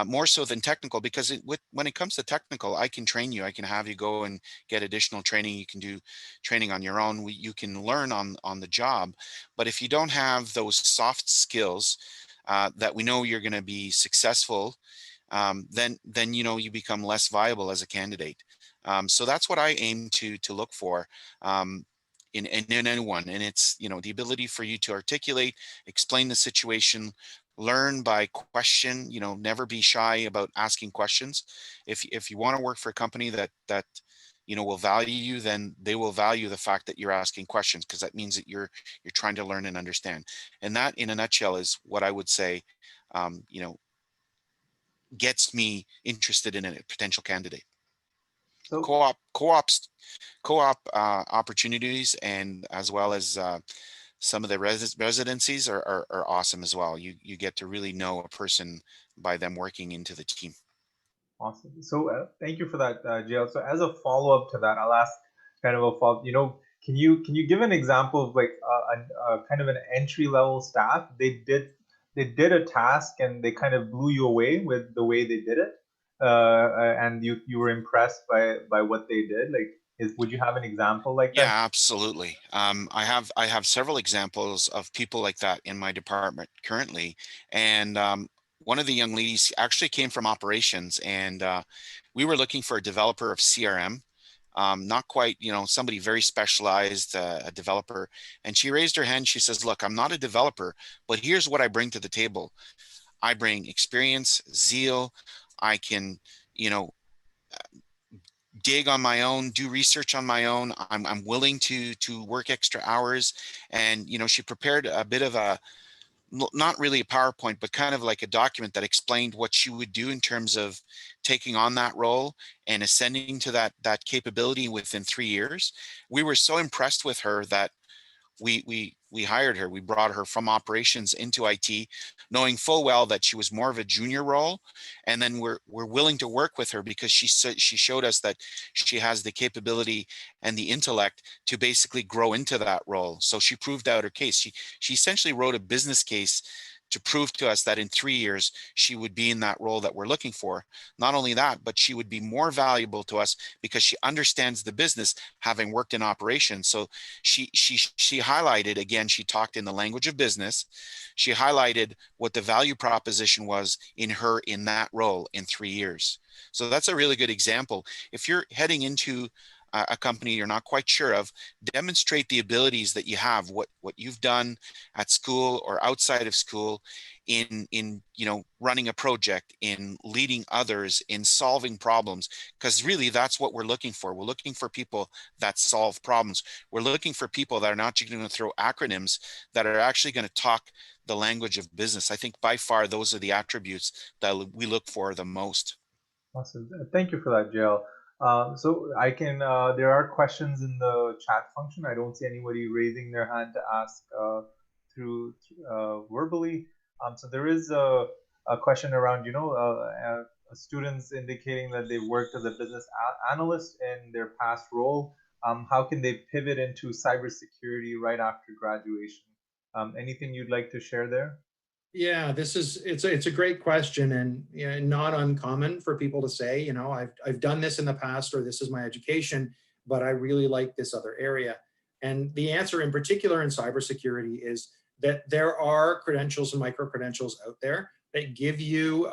Speaker 3: more so than technical, because when it comes to technical, I can train you. I can have you go and get additional training. You can do training on your own. You can learn on the job. But if you don't have those soft skills that we know you're going to be successful, then you become less viable as a candidate. So that's what I aim to look for in anyone, and it's the ability for you to articulate, explain the situation, learn by question. Never be shy about asking questions. If you want to work for a company that will value you, then they will value the fact that you're asking questions, because that means that you're trying to learn and understand. And that, in a nutshell, is what I would say gets me interested in a potential candidate.
Speaker 1: So
Speaker 3: Co-op opportunities, and as well as some of the residencies are awesome as well. You get to really know a person by them working into the team.
Speaker 1: awesome. So thank you for that, JL. So as a follow-up to that, I'll ask kind of a follow-up. Can you give an example of like a kind of an entry-level staff? They did a task and they kind of blew you away with the way they did it, and you were impressed by what they did. Like, would you have an example like that?
Speaker 3: Yeah, absolutely. I have several examples of people like that in my department currently, and one of the young ladies actually came from operations, and we were looking for a developer of CRM. Not quite, somebody very specialized, a developer. And she raised her hand. She says, "Look, I'm not a developer, but here's what I bring to the table. I bring experience, zeal. I can, dig on my own, do research on my own. I'm willing to work extra hours." And she prepared a bit of a, not really a PowerPoint, but kind of like a document that explained what she would do in terms of taking on that role and ascending to that capability within 3 years. We were so impressed with her that we hired her. We brought her from operations into IT, knowing full well that she was more of a junior role. And then we're willing to work with her because she showed us that she has the capability and the intellect to basically grow into that role. So she proved out her case. She essentially wrote a business case to prove to us that in 3 years she would be in that role that we're looking for. Not only that, but she would be more valuable to us because she understands the business, having worked in operations. So she highlighted, again, she talked in the language of business. She highlighted what the value proposition was in her in that role in 3 years. So that's a really good example. If you're heading into a company you're not quite sure of, demonstrate the abilities that you have, what you've done at school or outside of school, in running a project, in leading others, in solving problems, because really that's what we're looking for. We're looking for people that solve problems. We're looking for people that are not just going to throw acronyms, that are actually going to talk the language of business. I think by far those are the attributes that we look for the most.
Speaker 1: Awesome. Thank you for that, JL. So I can, there are questions in the chat function. I don't see anybody raising their hand to ask through verbally. So there is a question around, students indicating that they worked as a business analyst in their past role. How can they pivot into cybersecurity right after graduation? Anything you'd like to share there?
Speaker 2: Yeah, it's a great question, and not uncommon for people to say, I've done this in the past, or this is my education, but I really like this other area. And the answer in particular in cybersecurity is that there are credentials and micro credentials out there that give you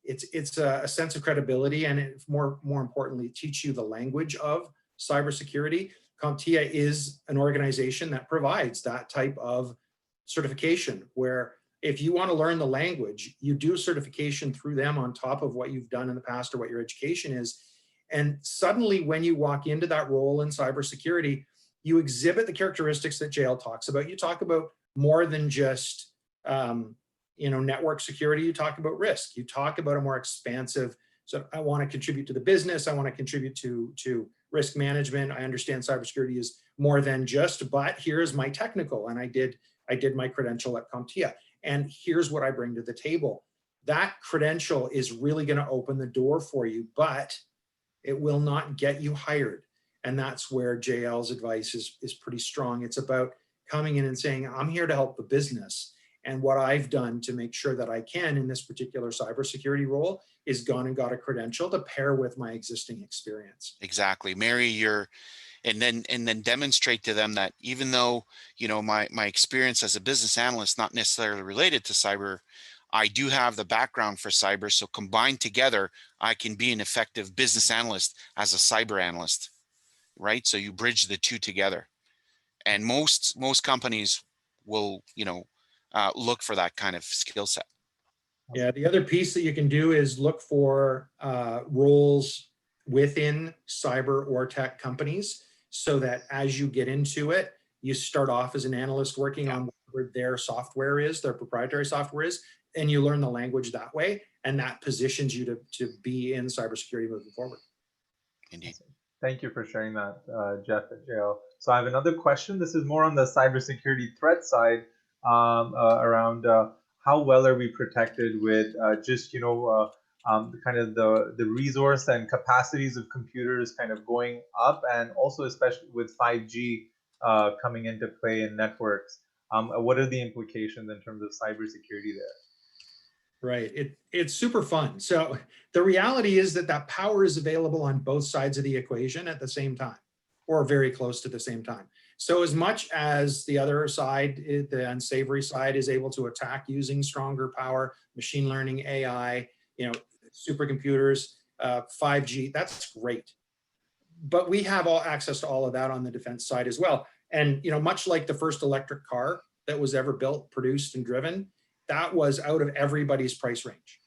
Speaker 2: it's a sense of credibility, and more importantly, teach you the language of cybersecurity. CompTIA is an organization that provides that type of certification, where if you want to learn the language, you do certification through them on top of what you've done in the past or what your education is. And suddenly when you walk into that role in cybersecurity, you exhibit the characteristics that JL talks about. You talk about more than just network security. You talk about risk. You talk about a more expansive, so I want to contribute to the business. I want to contribute to risk management. I understand cybersecurity is more than just, but here's my technical, and I did my credential at CompTIA, and here's what I bring to the table. That credential is really going to open the door for you, but it will not get you hired. And that's where JL's advice is pretty strong. It's about coming in and saying, I'm here to help the business. And what I've done to make sure that I can in this particular cybersecurity role is gone and got a credential to pair with my existing experience.
Speaker 3: Exactly. Marry your, and then demonstrate to them that even though, you know, my experience as a business analyst, not necessarily related to cyber, I do have the background for cyber. So combined together, I can be an effective business analyst as a cyber analyst, right? So you bridge the two together. And most companies will, you know, look for that kind of skill set.
Speaker 2: Yeah, the other piece that you can do is look for roles within cyber or tech companies, so that as you get into it, you start off as an analyst working on where their software is, their proprietary software is, and you learn the language that way, and that positions you to be in cybersecurity moving forward.
Speaker 3: Indeed.
Speaker 1: Thank you for sharing that, Jeff and JL. So I have another question. This is more on the cybersecurity threat side, around how well are we protected with just, you know, kind of the resource and capacities of computers kind of going up, and also especially with 5G coming into play in networks. What are the implications in terms of cybersecurity there?
Speaker 2: Right. It's super fun. So the reality is that that power is available on both sides of the equation at the same time, or very close to the same time. So as much as the other side, the unsavory side, is able to attack using stronger power, machine learning, AI, you know, supercomputers, 5G, that's great. But we have all access to all of that on the defense side as well. And, you know, much like the first electric car that was ever built, produced, and driven, that was out of everybody's price range.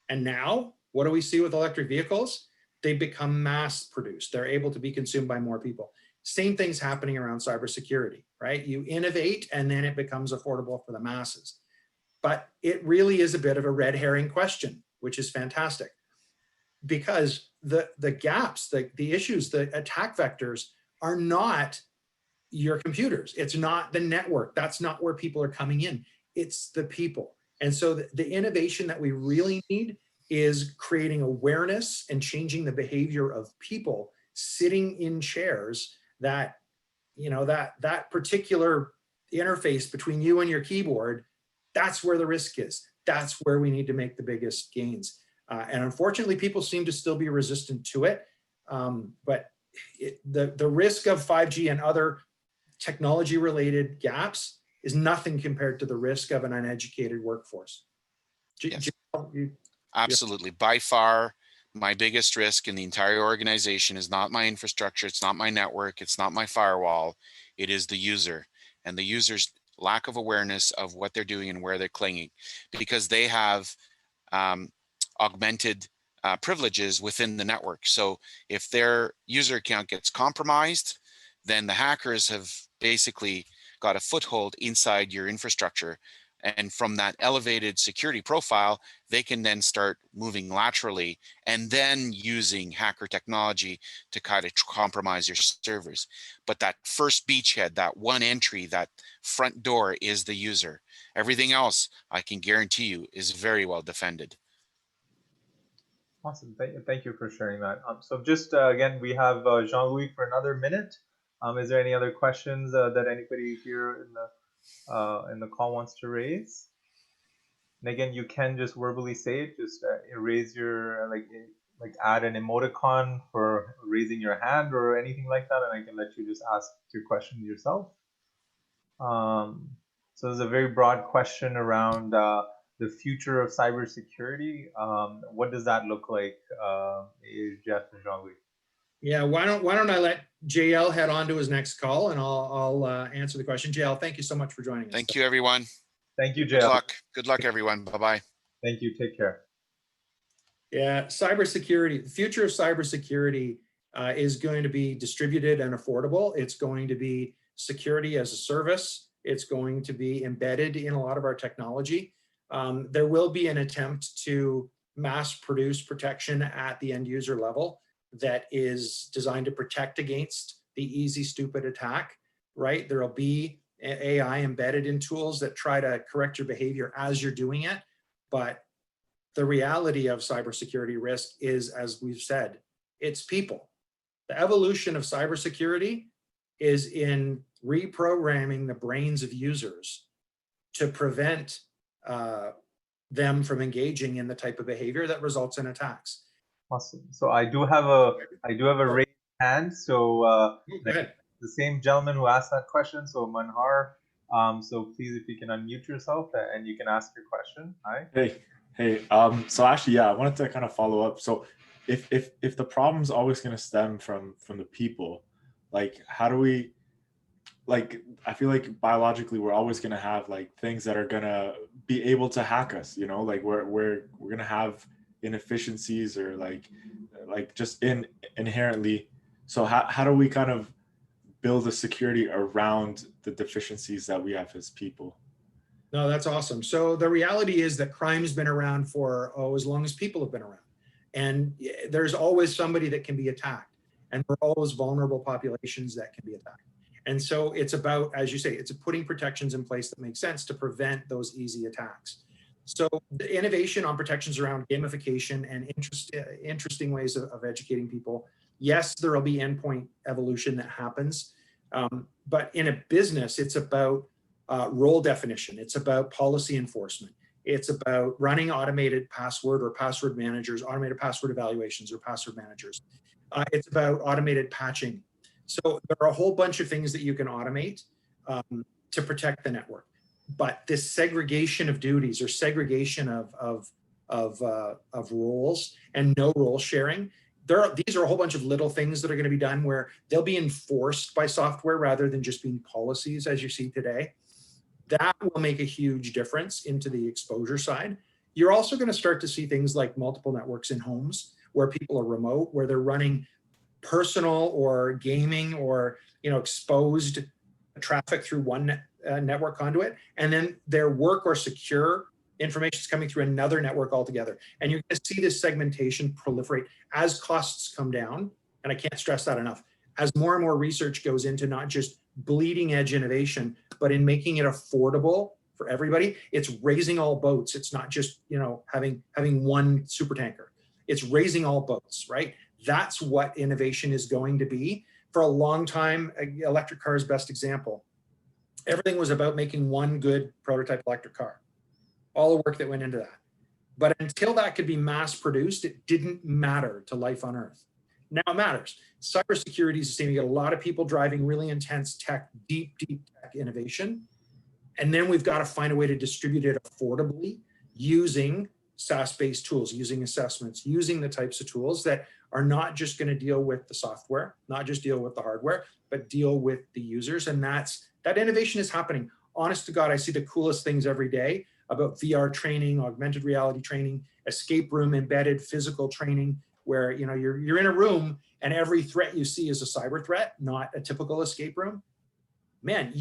Speaker 2: And now, what do we see with electric vehicles? They become mass produced. They're able to be consumed by more people. Same thing's happening around cybersecurity, right? You innovate and then it becomes affordable for the masses. But it really is a bit of a red herring question, which is fantastic. Because the gaps, the issues, the attack vectors are not your computers. It's not the network. That's not where people are coming in. It's the people. And so the innovation that we really need is creating awareness and changing the behavior of people sitting in chairs that, you know, that particular interface between you and your keyboard, that's where the risk is. That's where we need to make the biggest gains. And unfortunately, people seem to still be resistant to it. But the risk of 5G and other technology-related gaps is nothing compared to the risk of an uneducated workforce.
Speaker 3: Yes. Absolutely. By far, my biggest risk in the entire organization is not my infrastructure, it's not my network, it's not my firewall, it is the user, and the user's lack of awareness of what they're doing and where they're clinging, because they have augmented privileges within the network. So if their user account gets compromised, then the hackers have basically got a foothold inside your infrastructure. And from that elevated security profile, they can then start moving laterally and then using hacker technology to kind of compromise your servers. But that first beachhead, that one entry, that front door is the user. Everything else, I can guarantee you, is very well defended.
Speaker 1: Awesome. Thank you for sharing that. So just again, we have Jean-Louis for another minute. Is there any other questions that anybody here in the call wants to raise? And again, you can just verbally say it. Just raise your like add an emoticon for raising your hand or anything like that, and I can let you just ask your question yourself. So there's a very broad question around the future of cybersecurity. What does that look like, Jeff and Jean-Louis?
Speaker 2: Yeah, why don't I let JL head on to his next call, and I'll answer the question. JL, thank you so much for joining us.
Speaker 3: Thank you, everyone.
Speaker 1: Thank you, JL.
Speaker 3: Good luck. Good luck, everyone. Bye-bye.
Speaker 1: Thank you. Take care.
Speaker 2: Yeah, cybersecurity, the future of cybersecurity is going to be distributed and affordable. It's going to be security as a service. It's going to be embedded in a lot of our technology. There will be an attempt to mass produce protection at the end user level that is designed to protect against the easy, stupid attack, right? There'll be AI embedded in tools that try to correct your behavior as you're doing it. But the reality of cybersecurity risk is, as we've said, it's people. The evolution of cybersecurity is in reprogramming the brains of users to prevent them from engaging in the type of behavior that results in attacks.
Speaker 1: Awesome. So I do have a raised hand. So
Speaker 2: Go ahead.
Speaker 1: the same gentleman who asked that question. So Manhar, so please, if you can unmute yourself and you can ask your question. Hi.
Speaker 4: Hey. So actually, yeah, I wanted to kind of follow up. So if the problem's always going to stem from the people, like how do we, like, I feel like biologically we're always going to have like things that are going to be able to hack us, you know, like we're going to have inefficiencies or like just inherently. So how do we kind of build a security around the deficiencies that we have as people?
Speaker 2: No, that's awesome. So the reality is that crime's been around for, as long as people have been around. And there's always somebody that can be attacked. And there are always vulnerable populations that can be attacked. And so it's about, as you say, it's putting protections in place that make sense to prevent those easy attacks. So the innovation on protections around gamification and interesting ways of educating people. Yes, there will be endpoint evolution that happens. But in a business, it's about role definition. It's about policy enforcement. It's about running automated password or password managers, automated password evaluations or password managers. It's about automated patching. So there are a whole bunch of things that you can automate to protect the network. But this segregation of duties or segregation of roles and no role sharing, these are a whole bunch of little things that are going to be done where they'll be enforced by software rather than just being policies as you see today. That will make a huge difference into the exposure side. You're also going to start to see things like multiple networks in homes where people are remote, where they're running personal or gaming or exposed traffic through one network conduit, and then their work or secure information is coming through another network altogether. And you're going to see this segmentation proliferate as costs come down. And I can't stress that enough. As more and more research goes into not just bleeding edge innovation, but in making it affordable for everybody, it's raising all boats. It's not just having one super tanker. It's raising all boats, right? That's what innovation is going to be. For a long time, electric car is best example. Everything was about making one good prototype electric car. All the work that went into that. But until that could be mass produced, it didn't matter to life on Earth. Now it matters. Cybersecurity is the same. You get a lot of people driving really intense tech, deep tech innovation. And then we've got to find a way to distribute it affordably using SaaS-based tools, using assessments, using the types of tools that are not just going to deal with the software, not just deal with the hardware, but deal with the users. And that innovation is happening. Honest to God, I see the coolest things every day about VR training, augmented reality training, escape room embedded physical training, where you're in a room and every threat you see is a cyber threat, not a typical escape room. Man,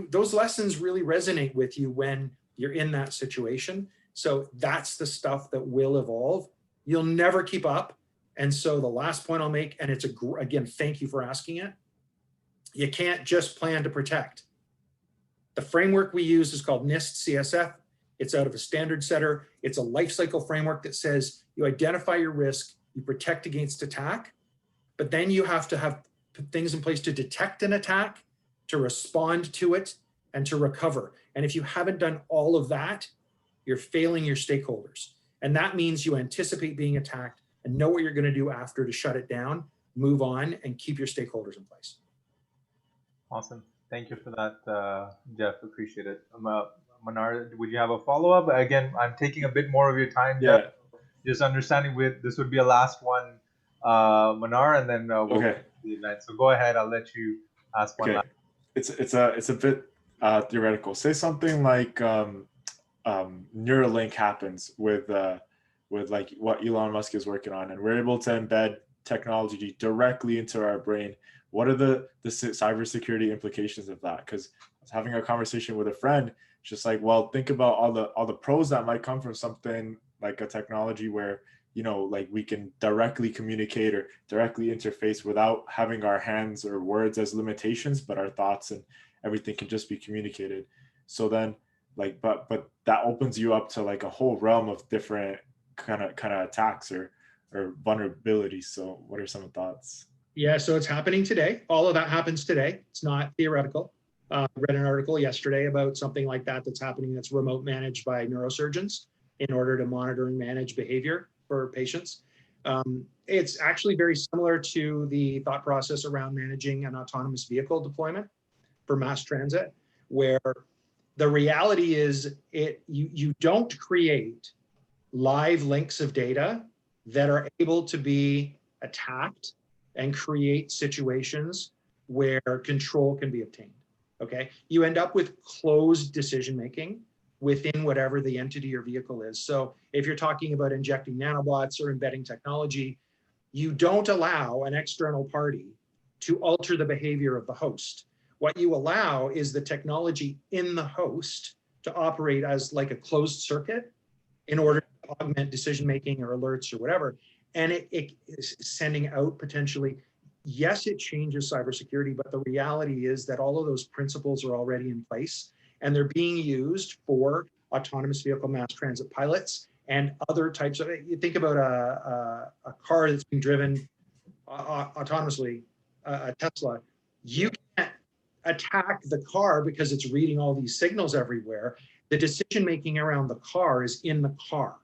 Speaker 2: those lessons really resonate with you when you're in that situation. So that's the stuff that will evolve. You'll never keep up. And so the last point I'll make, and it's again, thank you for asking it. You can't just plan to protect. The framework we use is called NIST CSF. It's out of a standard setter. It's a life cycle framework that says you identify your risk, you protect against attack, but then you have to have things in place to detect an attack, to respond to it, and to recover. And if you haven't done all of that, you're failing your stakeholders. And that means you anticipate being attacked and know what you're going to do after to shut it down, move on, and keep your stakeholders in place.
Speaker 1: Awesome. Thank you for that, Jeff. Appreciate it. Manar, would you have a follow-up? Again, I'm taking a bit more of your time, Jeff. Just understanding this would be a last one, Manar, and then we'll
Speaker 4: okay.
Speaker 1: the event. So go ahead. I'll let you ask one last.
Speaker 4: It's a bit theoretical. Say something like Neuralink happens with like what Elon Musk is working on, and we're able to embed technology directly into our brain. What are the cybersecurity implications of that? Because I was having a conversation with a friend, just like, well, think about all the pros that might come from something like a technology where, like we can directly communicate or directly interface without having our hands or words as limitations, but our thoughts and everything can just be communicated. So then like, but that opens you up to like a whole realm of different kind of attacks or vulnerabilities. So what are some thoughts?
Speaker 2: Yeah, so it's happening today. All of that happens today. It's not theoretical. Read an article yesterday about something like that that's happening that's remote managed by neurosurgeons in order to monitor and manage behavior for patients. It's actually very similar to the thought process around managing an autonomous vehicle deployment for mass transit, where the reality is you don't create live links of data that are able to be attacked and create situations where control can be obtained. Okay, you end up with closed decision making within whatever the entity or vehicle is. So if you're talking about injecting nanobots or embedding technology, you don't allow an external party to alter the behavior of the host. What you allow is the technology in the host to operate as like a closed circuit in order to augment decision making or alerts or whatever. And it is sending out potentially, yes, it changes cybersecurity, but the reality is that all of those principles are already in place and they're being used for autonomous vehicle mass transit pilots and other types of, you think about a car that's being driven autonomously, a Tesla, you can't attack the car because it's reading all these signals everywhere. The decision making around the car is in the car,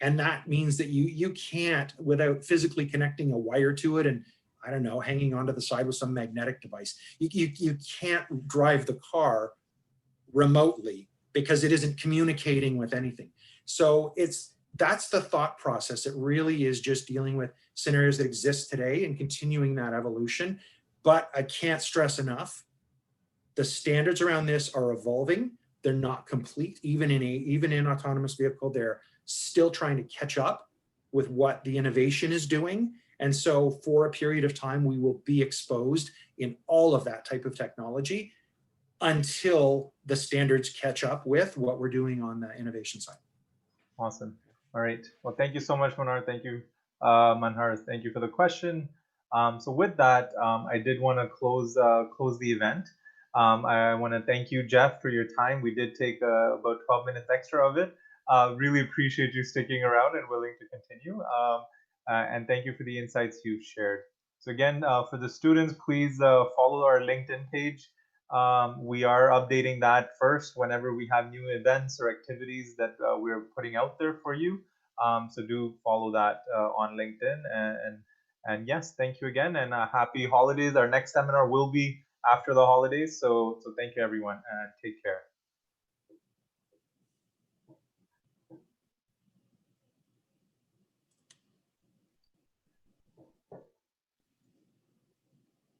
Speaker 2: And that means that you can't, without physically connecting a wire to it and, I don't know, hanging onto the side with some magnetic device, you can't drive the car remotely because it isn't communicating with anything. So that's the thought process. It really is just dealing with scenarios that exist today and continuing that evolution. But I can't stress enough, the standards around this are evolving. They're not complete. Even in autonomous vehicle, they're still trying to catch up with what the innovation is doing. And so for a period of time, we will be exposed in all of that type of technology until the standards catch up with what we're doing on the innovation side.
Speaker 1: Awesome. All right. Well, thank you so much, Manhar. Thank you, Manhar. Thank you for the question. So with that, I did want to close the event. I want to thank you, Jeff, for your time. We did take about 12 minutes extra of it. Really appreciate you sticking around and willing to continue. And thank you for the insights you've shared. So again, for the students, please follow our LinkedIn page. We are updating that first whenever we have new events or activities that we're putting out there for you. So do follow that on LinkedIn. And yes, thank you again, and happy holidays. Our next seminar will be after the holidays. So thank you, everyone, and take care.